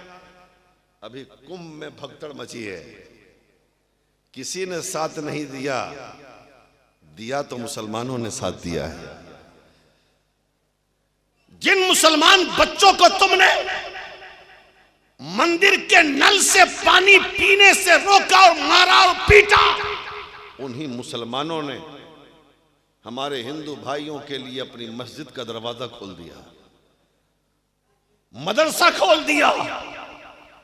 अभी कुंभ में भगदड़ मची है, किसी ने साथ नहीं दिया, दिया तो मुसलमानों ने साथ दिया है। जिन मुसलमान बच्चों को तुमने मंदिर के नल से पानी पीने से रोका और मारा और पीटा, उन्हीं मुसलमानों ने हमारे हिंदू भाइयों के लिए अपनी मस्जिद का दरवाजा खोल दिया, मदरसा खोल दिया।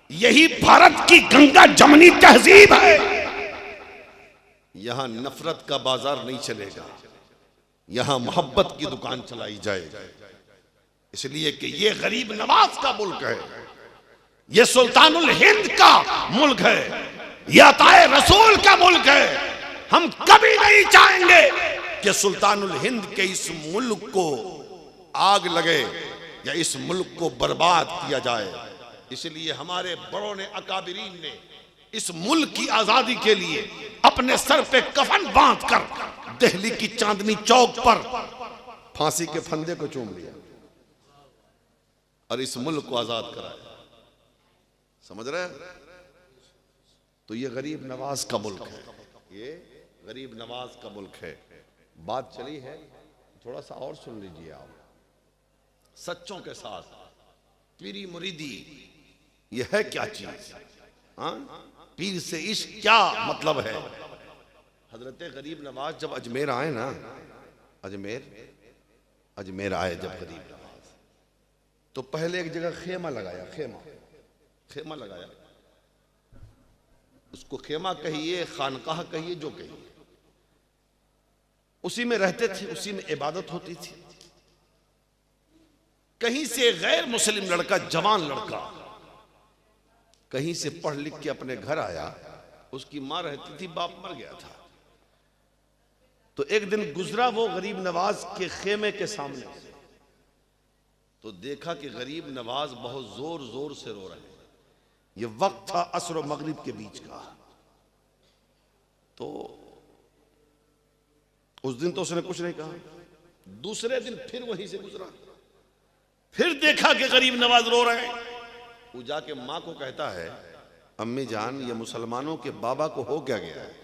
यही भारत की गंगा जमनी तहजीब है। यहां नफरत का बाजार नहीं चलेगा, यहां मोहब्बत की दुकान चलाई जाएगी। इसलिए कि ये गरीब नवाज का मुल्क है, ये सुल्तानुल हिंद का मुल्क है, ये अताए रसूल का मुल्क है। हम कभी नहीं चाहेंगे कि सुल्तानुल हिंद के इस मुल्क को आग लगे या इस मुल्क को बर्बाद किया जाए। इसलिए हमारे बड़ों ने, अकाबिरीन ने इस मुल्क की आजादी के लिए अपने सर पे कफन बांधकर दिल्ली की चांदनी चौक पर फांसी के फंदे को चूम लिया और इस मुल्क को आजाद कराया। समझ रहे हैं? तो ये गरीब नवाज का मुल्क है, ये गरीब नवाज का मुल्क है। बात चली है, थोड़ा सा और सुन लीजिए आप। सच्चों के साथ पीरी मुरीदी ये है क्या चीज? हाँ, पीर से इश्क क्या मतलब है? हजरत गरीब नवाज जब अजमेर आए ना, अजमेर आए जब गरीब नवाज, तो पहले एक जगह खेमा लगाया, खेमा लगाया। उसको खेमा कहिए, खानकाह कहिए, जो कहिए, उसी में रहते थे, उसी में इबादत होती थी। कहीं से गैर मुस्लिम लड़का, जवान लड़का, कहीं से पढ़ लिख के अपने घर आया। उसकी मां रहती थी, बाप मर गया था। तो एक दिन गुजरा वो गरीब नवाज के खेमे के सामने, तो देखा कि गरीब नवाज बहुत जोर जोर से रो रहे हैं। ये वक्त था असर और मगरिब के बीच का। तो उस दिन तो उसने कुछ नहीं कहा। दूसरे दिन फिर वहीं से गुजरा, फिर देखा कि गरीब नवाज रो रहे हैं। वो जाके माँ को कहता है, अम्मी जान, ये मुसलमानों के बाबा को हो क्या गया है?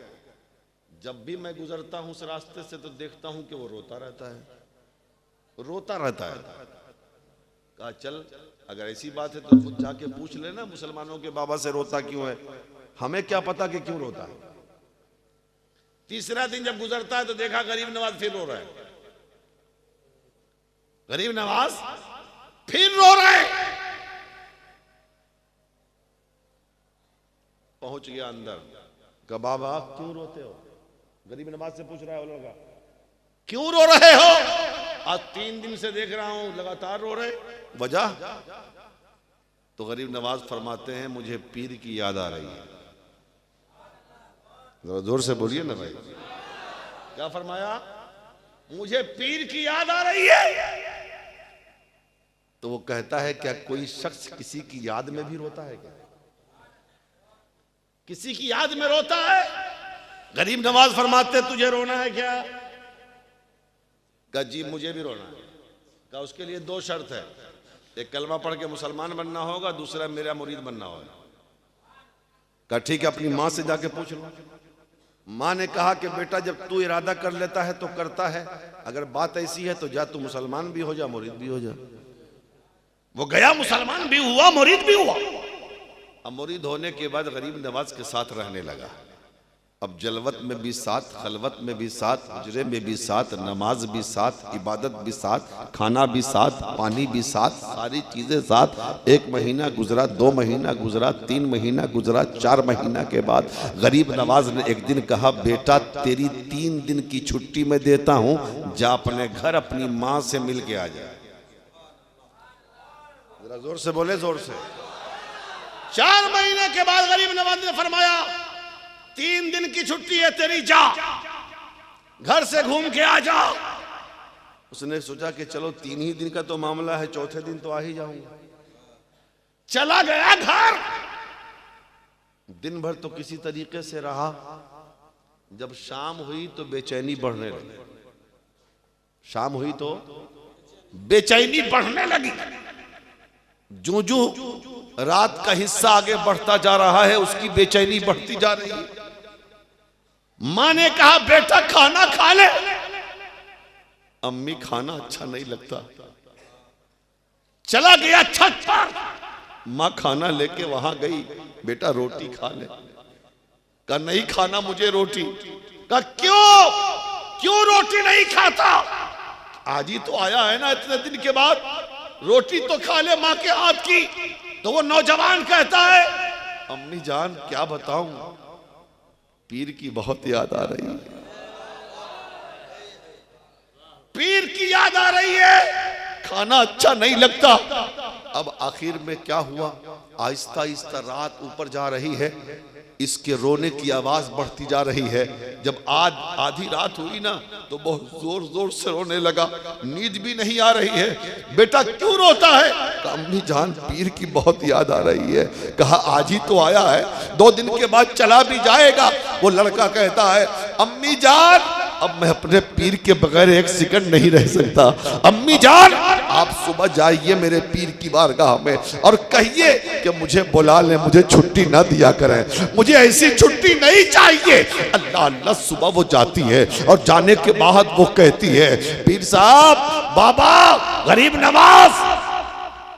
जब भी मैं गुजरता हूं उस रास्ते से तो देखता हूं कि वो रोता रहता है। कहा चल, अगर ऐसी बात है तो खुद जाके पूछ लेना मुसलमानों के बाबा से रोता क्यों है, हमें क्या पता कि क्यों रोता है। तीसरा दिन जब गुजरता है तो देखा गरीब नवाज फिर रो रहा है। गरीब नवाज फिर रो रहा है। पहुंच गया अंदर, कहा बाबा क्यों रोते हो? गरीब नवाज से पूछ रहा है वो लड़का, क्यों रो रहे हो? आज 3 दिन से देख रहा हूं लगातार रो रहे, वजह? तो गरीब नवाज फरमाते हैं, मुझे पीर की याद आ रही है। जरा जोर से बोलिए ना भाई, क्या फरमाया? मुझे पीर की याद आ रही है। तो वो कहता है, क्या कोई शख्स किसी की याद में भी रोता है क्या? किसी की याद में रोता है। गरीब नवाज फरमाते तुझे रोना है क्या? कहा जी मुझे भी रोना है। कहा उसके लिए दो शर्त है, एक कलमा पढ़ के मुसलमान बनना होगा, दूसरा मेरा मुरीद बनना होगा। कहा ठीक है, अपनी माँ से जाके पूछ लो। माँ ने कहा कि बेटा जब तू इरादा कर लेता है तो करता है, अगर बात ऐसी है तो जा तू मुसलमान भी हो जा, मुरीद भी हो जा। वो गया, मुसलमान भी हुआ, मुरीद भी हुआ। अब मुरीद होने के बाद गरीब नवाज के साथ रहने लगा। अब जलवत में भी साथ, खलवत में भी साथ, उजरे में भी साथ, नमाज भी साथ, इबादत भी साथ, खाना भी साथ, पानी भी साथ, सारी चीज़ें साथ। 1 महीना गुजरा, 2 महीना गुजरा, 3 महीना गुजरा, 4 महीना के बाद गरीब नवाज ने एक दिन कहा बेटा तेरी 3 दिन की छुट्टी मैं देता हूं, जा अपने घर अपनी माँ से मिल के आ जा। जरा जोर से बोले, जोर से। 4 महीने के बाद गरीब नवाज ने फरमाया 3 दिन की छुट्टी है तेरी, जा घर से घूम के आ जा। उसने सोचा कि चलो 3 ही दिन का तो मामला है, चौथे दिन तो आ ही जाऊंगा। चला गया घर। दिन भर तो किसी तरीके से रहा। जब शाम हुई तो बेचैनी बढ़ने लगी। शाम हुई तो बेचैनी बढ़ने लगी। जो जो रात का हिस्सा आगे बढ़ता जा रहा है उसकी बेचैनी बढ़ती जा रही है। मां ने कहा बेटा खाना खा ले। अम्मी खाना अच्छा नहीं लगता। चला गया छत पर, मां खाना लेके वहां गई, बेटा रोटी खा ले। कहा नहीं खाना मुझे रोटी। कहा क्यों रोटी नहीं खाता? आज ही तो आया है ना इतने दिन के बाद, रोटी तो खा ले मां के हाथ की। तो वो नौजवान कहता है अम्मी जान क्या बताऊं, पीर की बहुत याद आ रही है, पीर की याद आ रही है, खाना अच्छा नहीं लगता। अब आखिर में क्या हुआ, आहिस्ता आहिस्ता रात ऊपर जा रही है, इसके रोने की आवाज बढ़ती जा रही है। जब आधी रात हुई ना तो बहुत जोर जोर से रोने लगा, नींद भी नहीं आ रही है। बेटा क्यों रोता है? कहा अम्मी जान पीर की बहुत याद आ रही है। कहा आज ही तो आया है, 2 दिन के बाद चला भी जाएगा। वो लड़का कहता है अम्मी जान अब मैं अपने पीर के बगैर 1 सेकंड नहीं रह सकता। अम्मी जान आप सुबह जाइए मेरे पीर की बारगाह में और कहिए कि मुझे बुला ले, मुझे छुट्टी ना दिया करें, मुझे ऐसी छुट्टी नहीं चाहिए। अल्लाह अल्लाह सुबह वो जाती है और जाने के बाद वो कहती है पीर साहब, बाबा, गरीब नवाज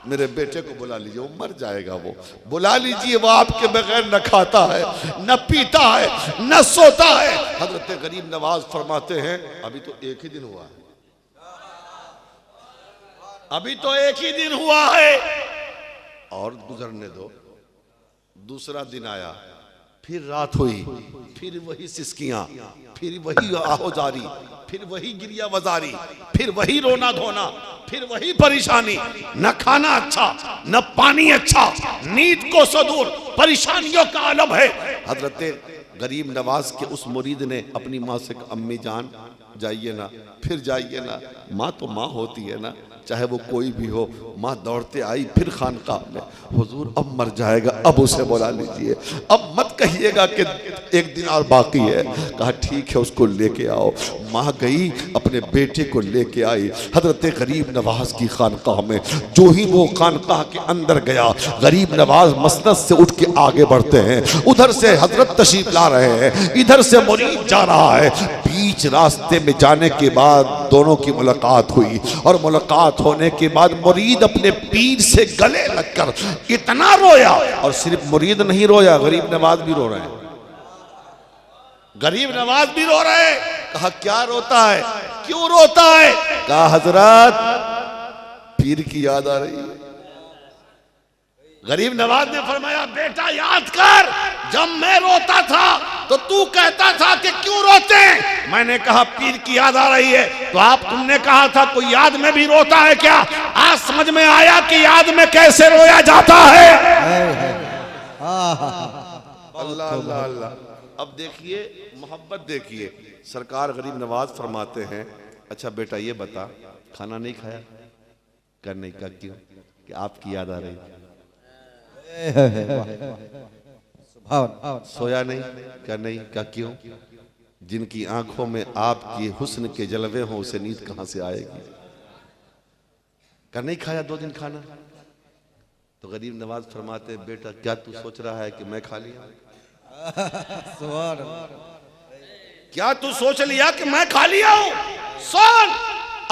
मेरे बेटे को बुला लीजिए, वो मर जाएगा, वो बुला लीजिए, वो आपके बगैर न खाता है, न पीता है, न सोता है। हजरत गरीब नवाज फरमाते हैं अभी तो 1 ही दिन हुआ है, अभी तो 1 ही दिन हुआ है और गुजरने दो। दूसरा दिन आया, फिर रात हुई, फिर वही सिसकियां, फिर वही आहोजारी, फिर वही गिरिया वजारी, फिर वही रोना धोना, फिर वही परेशानी। न खाना अच्छा, न पानी अच्छा, नींद को सदूर, परेशानियों का आलम है। हजरत गरीब नवाज के उस मुरीद ने अपनी माँ से कहा अम्मी जान जाइए ना, फिर जाइए ना, माँ तो माँ होती है ना, चाहे वो कोई भी हो। माँ दौड़ते आई फिर खानकाह में, हुजूर अब मर जाएगा, अब उसे बुला लीजिए, अब मत कहिएगा कि 1 दिन और बाकी है। कहा ठीक है उसको लेके आओ। माँ गई अपने बेटे को लेके आई हजरत गरीब नवाज की खानकाह में। जो ही वो खानकाह के अंदर गया, गरीब नवाज मसनद से उठ के आगे बढ़ते हैं, उधर से हजरत तशरीफ ला रहे हैं, इधर से मुरीद जा रहा है। बीच रास्ते में जाने के बाद दोनों की मुलाकात हुई और मुलाकात होने के बाद मुरीद अपने पीर से गले लगकर इतना रोया, और सिर्फ मुरीद नहीं रोया, गरीब नवाज भी रो रहे हैं, गरीब नवाज भी रो रहे हैं। कहा क्या रोता है, क्यों रोता है? कहा हजरत पीर की याद आ रही है। गरीब नवाज ने फरमाया बेटा याद कर, जब मैं रोता था तो तू कहता था कि क्यों रोते हैं? मैंने कहा पीर की याद आ रही है, तो तुमने कहा था कोई याद में भी रोता है क्या? आज समझ में आया कि याद में कैसे रोया जाता है। अल्लाह अल्लाह अल्लाह। अब देखिए मोहब्बत देखिए, सरकार गरीब नवाज फरमाते हैं अच्छा बेटा ये बता खाना नहीं खाया? करने का क्यों? कि आपकी याद आ रही। सुभान सोया नहीं? क्या नहीं? क्या क्यों? जिनकी आंखों में आपकी हुस्न के जलवे हों उसे नींद कहां से आएगी? क्या नहीं खाया 2 दिन खाना? तो गरीब नवाज फरमाते बेटा क्या तू सोच रहा है कि मैं खा लिया? सुभान क्या तू सोच लिया कि मैं खा लिया हूं? सुन,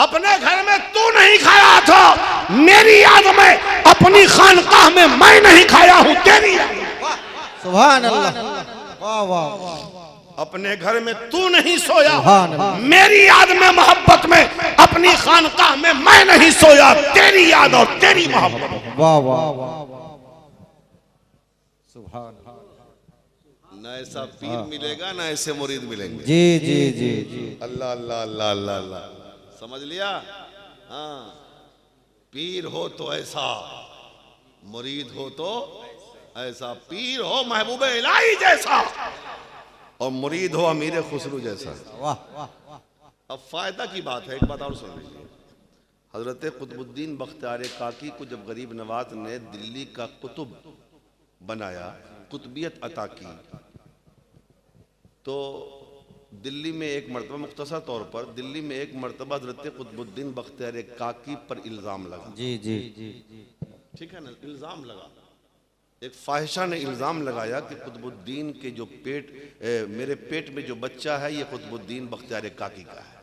अपने घर में तू नहीं खाया था, मेरी याद में अपनी खानकाह में मैं नहीं खाया हूं, तेरी याद में। सुभान अल्लाह, वाह वाह। अपने घर में तू नहीं सोया, सुभान अल्लाह। मेरी याद में मोहब्बत में अपनी खानकाह में मैं नहीं सोया, तेरी याद और तेरी मोहब्बत। वाह वाह। सुभान न ऐसा पीर मिलेगा ना ऐसे मुरीद मिलेंगे। जी जी जी जी। अल्लाह अल्लाह अल्लाह अल्लाह अल्लाह, समझ लिया? हाँ, पीर हो तो ऐसा, मुरीद हो तो ऐसा। पीर हो महबूब इलाही जैसा और मुरीद हो अमीर खुसरू जैसा। वाह। अब फायदा की बात है, एक बात और सुन लीजिए। हजरत कुतुबुद्दीन बख्तियार काकी को जब गरीब नवाज ने दिल्ली का कुतुब बनाया, कुतुबियत अता की, तो दिल्ली में एक मरतबा, मुख्तसर तौर पर दिल्ली में एक मरतबा हजरत कुतुबुद्दीन बख्तियार काकी पर इल्ज़ाम लगा। जी जी। ठीक है ना? इल्ज़ाम लगा, एक फाहिशा ने इल्ज़ाम लगाया कि कुतुबुद्दीन के जो मेरे पेट में जो बच्चा है ये कुतुबुद्दीन बख्तियार काकी का है।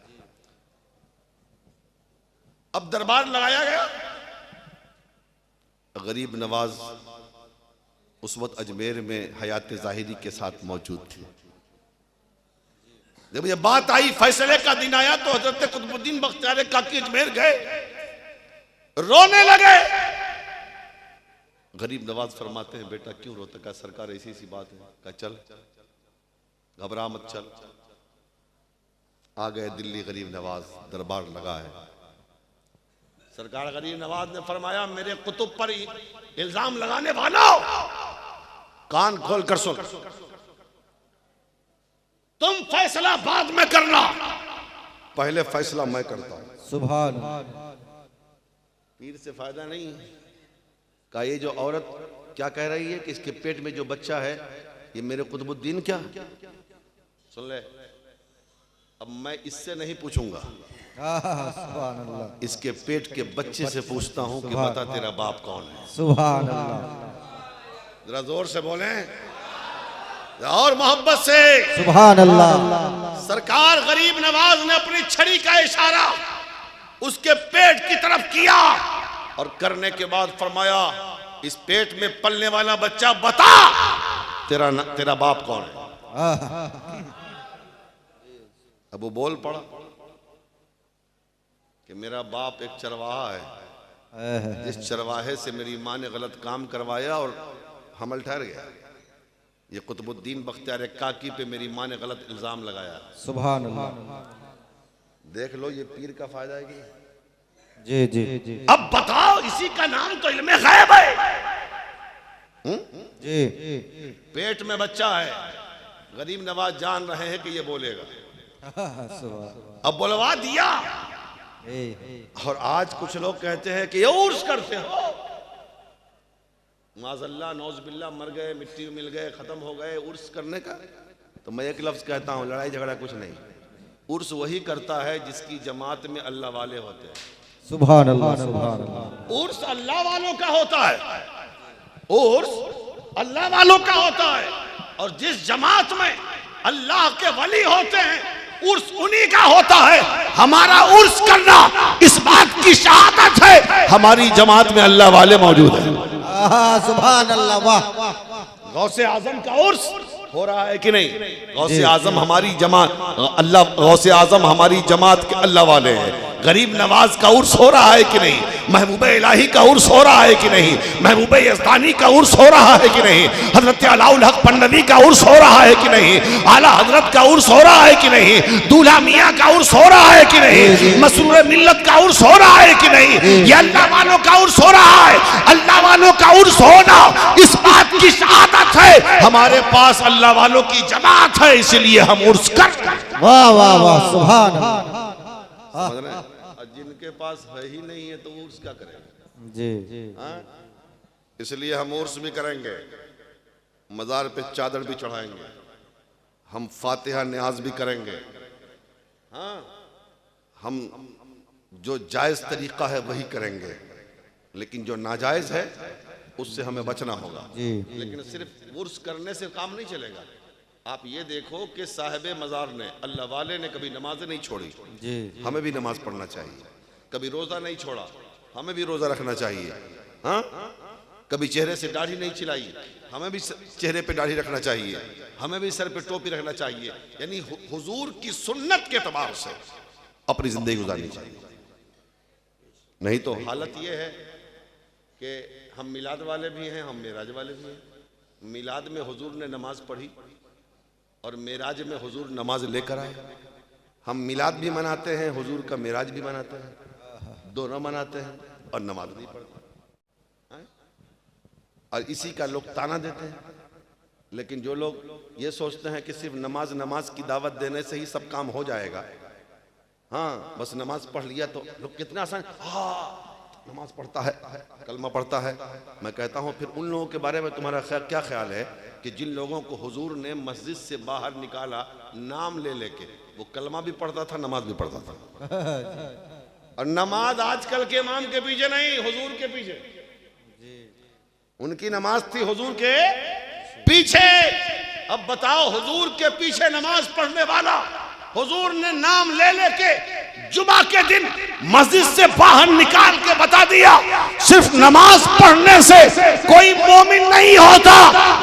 अब दरबार लगाया गया। गरीब नवाज उस वक्त अजमेर में हयात ज़ाहिरी के साथ मौजूद थे। जब ये बात आई, फैसले का दिन आया, तो हजरत कुतुबुद्दीन बख्तियार काकी अजमेर गए, रोने लगे। गरीब नवाज फरमाते हैं बेटा क्यों रोता? का सरकार ऐसी सी बात है। का चल, घबरा मत, चल। आ गए दिल्ली गरीब नवाज, दरबार लगा है। सरकार गरीब नवाज ने फरमाया मेरे कुतुब पर इल्जाम लगाने वालों, कान खोल कर सुन, तुम फैसला बाद में करना, पहले फैसला मैं करता हूं। सुभान। पीर से फायदा नहीं। का ये जो औरत क्या कह रही है कि इसके पेट में जो बच्चा है ये मेरे कुतुबुद्दीन, क्या सुन ले, अब मैं इससे नहीं पूछूंगा, सुभान अल्लाह। इसके पेट के बच्चे से पूछता हूं कि बता तेरा बाप कौन है। सुभान अल्लाह। जरा जोर से बोलें और मोहब्बत से। सुभान अल्लाह। सरकार गरीब नवाज ने अपनी छड़ी का इशारा उसके पेट की तरफ किया और करने के बाद फरमाया इस पेट में पलने वाला बच्चा बता तेरा बाप कौन है। अब वो बोल पड़ा कि मेरा बाप एक चरवाहा है, जिस चरवाहे से मेरी माँ ने गलत काम करवाया और हमल ठहर गया। ये कुतुबुद्दीन बख्तियार काकी पे मेरी माँ ने गलत इल्जाम लगाया। सुभान अल्लाह। देख लो ये पीर का फायदा है कि जी जी जी। अब बताओ, इसी का नाम तो इल्मे गैब है। जी। पेट में बच्चा है, गरीब नवाज जान रहे हैं कि ये बोलेगा, अब बुलवा दिया। और आज कुछ लोग कहते हैं कि ये उर्स करते हो, माज़अल्लाह नौज़बिल्लाह, मर गए, मिट्टी में मिल गए, खत्म हो गए, उर्स करने का। तो मैं एक लफ्ज कहता हूं, लड़ाई झगड़ा कुछ नहीं। उर्स वही करता है जिसकी जमात में अल्लाह वाले होते हैं। सुभान अल्लाह। सुभान अल्लाह। उर्स अल्लाह वालों का होता है, उर्स अल्लाह वालों का होता है। और जिस जमात में अल्लाह के वली होते हैं उर्स उन्हीं का होता है। हमारा उर्स करना इस बात की शहादत है हमारी जमात में अल्लाह वाले मौजूद हैं। सुभान अल्लाह। वाह। गौसे आजम का उर्स हो रहा है कि नहीं? गौसे आजम हमारी जमात, अल्लाह गौसे आजम हमारी जमात के अल्लाह वाले हैं। गरीब नवाज का उर्स हो रहा है कि नहीं? महबूब इलाही का उर्स हो रहा है कि नहीं? महबूब यज़दानी का उर्स हो रहा है कि नहीं? हजरत अलाउल हक पन्नवी का उर्स हो रहा है कि नहीं? आला हजरत का उर्स हो रहा है कि नहीं? दूल्हा मियाँ का उर्स हो रहा है कि नहीं? मसरूर मिल्लत का उर्स हो रहा है कि नहीं? ये अल्लाह वालों का उर्स हो रहा है। अल्लाह वालों का उर्स होना इस बात की शहादत है हमारे पास अल्लाह वालों की जमात है, इसलिए हम उर्स कर। वाह वाह वाह। सुभान अल्लाह। जिनके पास है ही नहीं है तो उर्स क्या करेंगे? जी। इसलिए हम उर्स भी करेंगे। मज़ार पे चादर भी चढ़ाएंगे, हम फातिहा न्याज भी करेंगे। हाँ, हम जो जायज़ तरीक़ा है वही करेंगे, लेकिन जो नाजायज़ है उससे हमें बचना होगा। लेकिन सिर्फ उर्स करने से काम नहीं चलेगा। आप ये देखो कि साहिबे मज़ार ने, अल्लाह वाले ने कभी नमाज़ें नहीं छोड़ी, हमें भी नमाज पढ़ना चाहिए। कभी रोज़ा नहीं छोड़ा, हमें भी रोज़ा रखना चाहिए। हाँ, कभी चेहरे से दाढ़ी नहीं चिलाई, हमें भी चेहरे पे दाढ़ी रखना चाहिए, हमें भी सर पे टोपी रखना चाहिए। यानी हुजूर की सुन्नत के एतबार से अपनी ज़िंदगी गुजारनी चाहिए। नहीं तो हालत ये है कि हम मिलाद वाले भी हैं, हम मेराज वाले भी हैं। मिलाद में हुजूर ने नमाज पढ़ी और मेराज में हुजूर नमाज लेकर आए। हम मिलाद भी मनाते हैं, हुजूर का मेराज भी मनाते हैं, दोनों मनाते हैं और नमाज नहीं पढ़ते। और इसी का लोग ताना देते हैं। लेकिन जो लोग ये सोचते हैं कि सिर्फ नमाज की दावत देने से ही सब काम हो जाएगा, हाँ बस नमाज पढ़ लिया तो लोग कितना आसान, हाँ नमाज पढ़ता है, कलमा पढ़ता है। मैं कहता हूँ फिर उन लोगों के बारे में तुम्हारा क्या ख्याल है कि जिन लोगों को हुजूर ने मस्जिद से बाहर निकाला नाम ले लेके, वो कलमा भी पढ़ता था, नमाज भी पढ़ता था। और नमाज आजकल के इमाम के पीछे नहीं, हुजूर के पीछे। उनकी नमाज थी हुजूर के पीछे। अब बताओ, हुजूर के पीछे नमाज पढ़ने वाला, हुजूर ने नाम ले लेके जुमा के दिन मस्जिद से बाहर निकाल के बता दिया, सिर्फ नमाज पढ़ने से कोई मोमिन नहीं होता,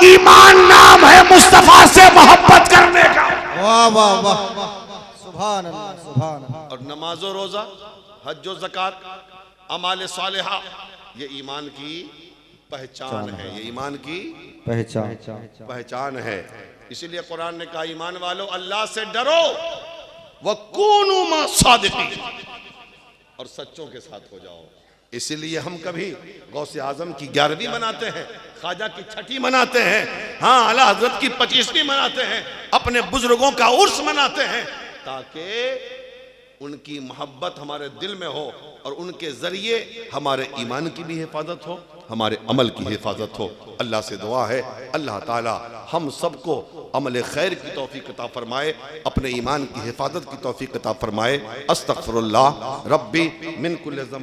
ईमान नाम है मुस्तफा से मोहब्बत करने का। वाह वाह वाह, सुभान अल्लाह, सुभान अल्लाह। और नमाजो रोजा, हज ज़कात, अमाल सालिहा, ये ईमान की पहचान है, ये ईमान की पहचान है। इसीलिए कुरान ने कहा, ईमान वालों अल्लाह से डरो, वकूनू मा सादिकीन, और सच्चों के साथ हो जाओ। इसीलिए हम कभी गौसे आजम की 11वीं मनाते हैं, ख्वाजा की 6ठी मनाते हैं, हाँ आला हजरत की 25वीं मनाते हैं, अपने बुजुर्गों का उर्स मनाते हैं, ताकि उनकी मोहब्बत हमारे दिल में हो और उनके जरिए हमारे ईमान की भी हिफाजत हो, हमारे अमल की हिफाजत हो। अल्लाह से दुआ है, अल्लाह ताला हम सबको अमल खैर की तौफीक अता फरमाए, अपने ईमान की हिफाजत की तौफीक अता फरमाए। अस्तगफिरुल्लाह रब्बी मिन कुल्लि ज़ंब।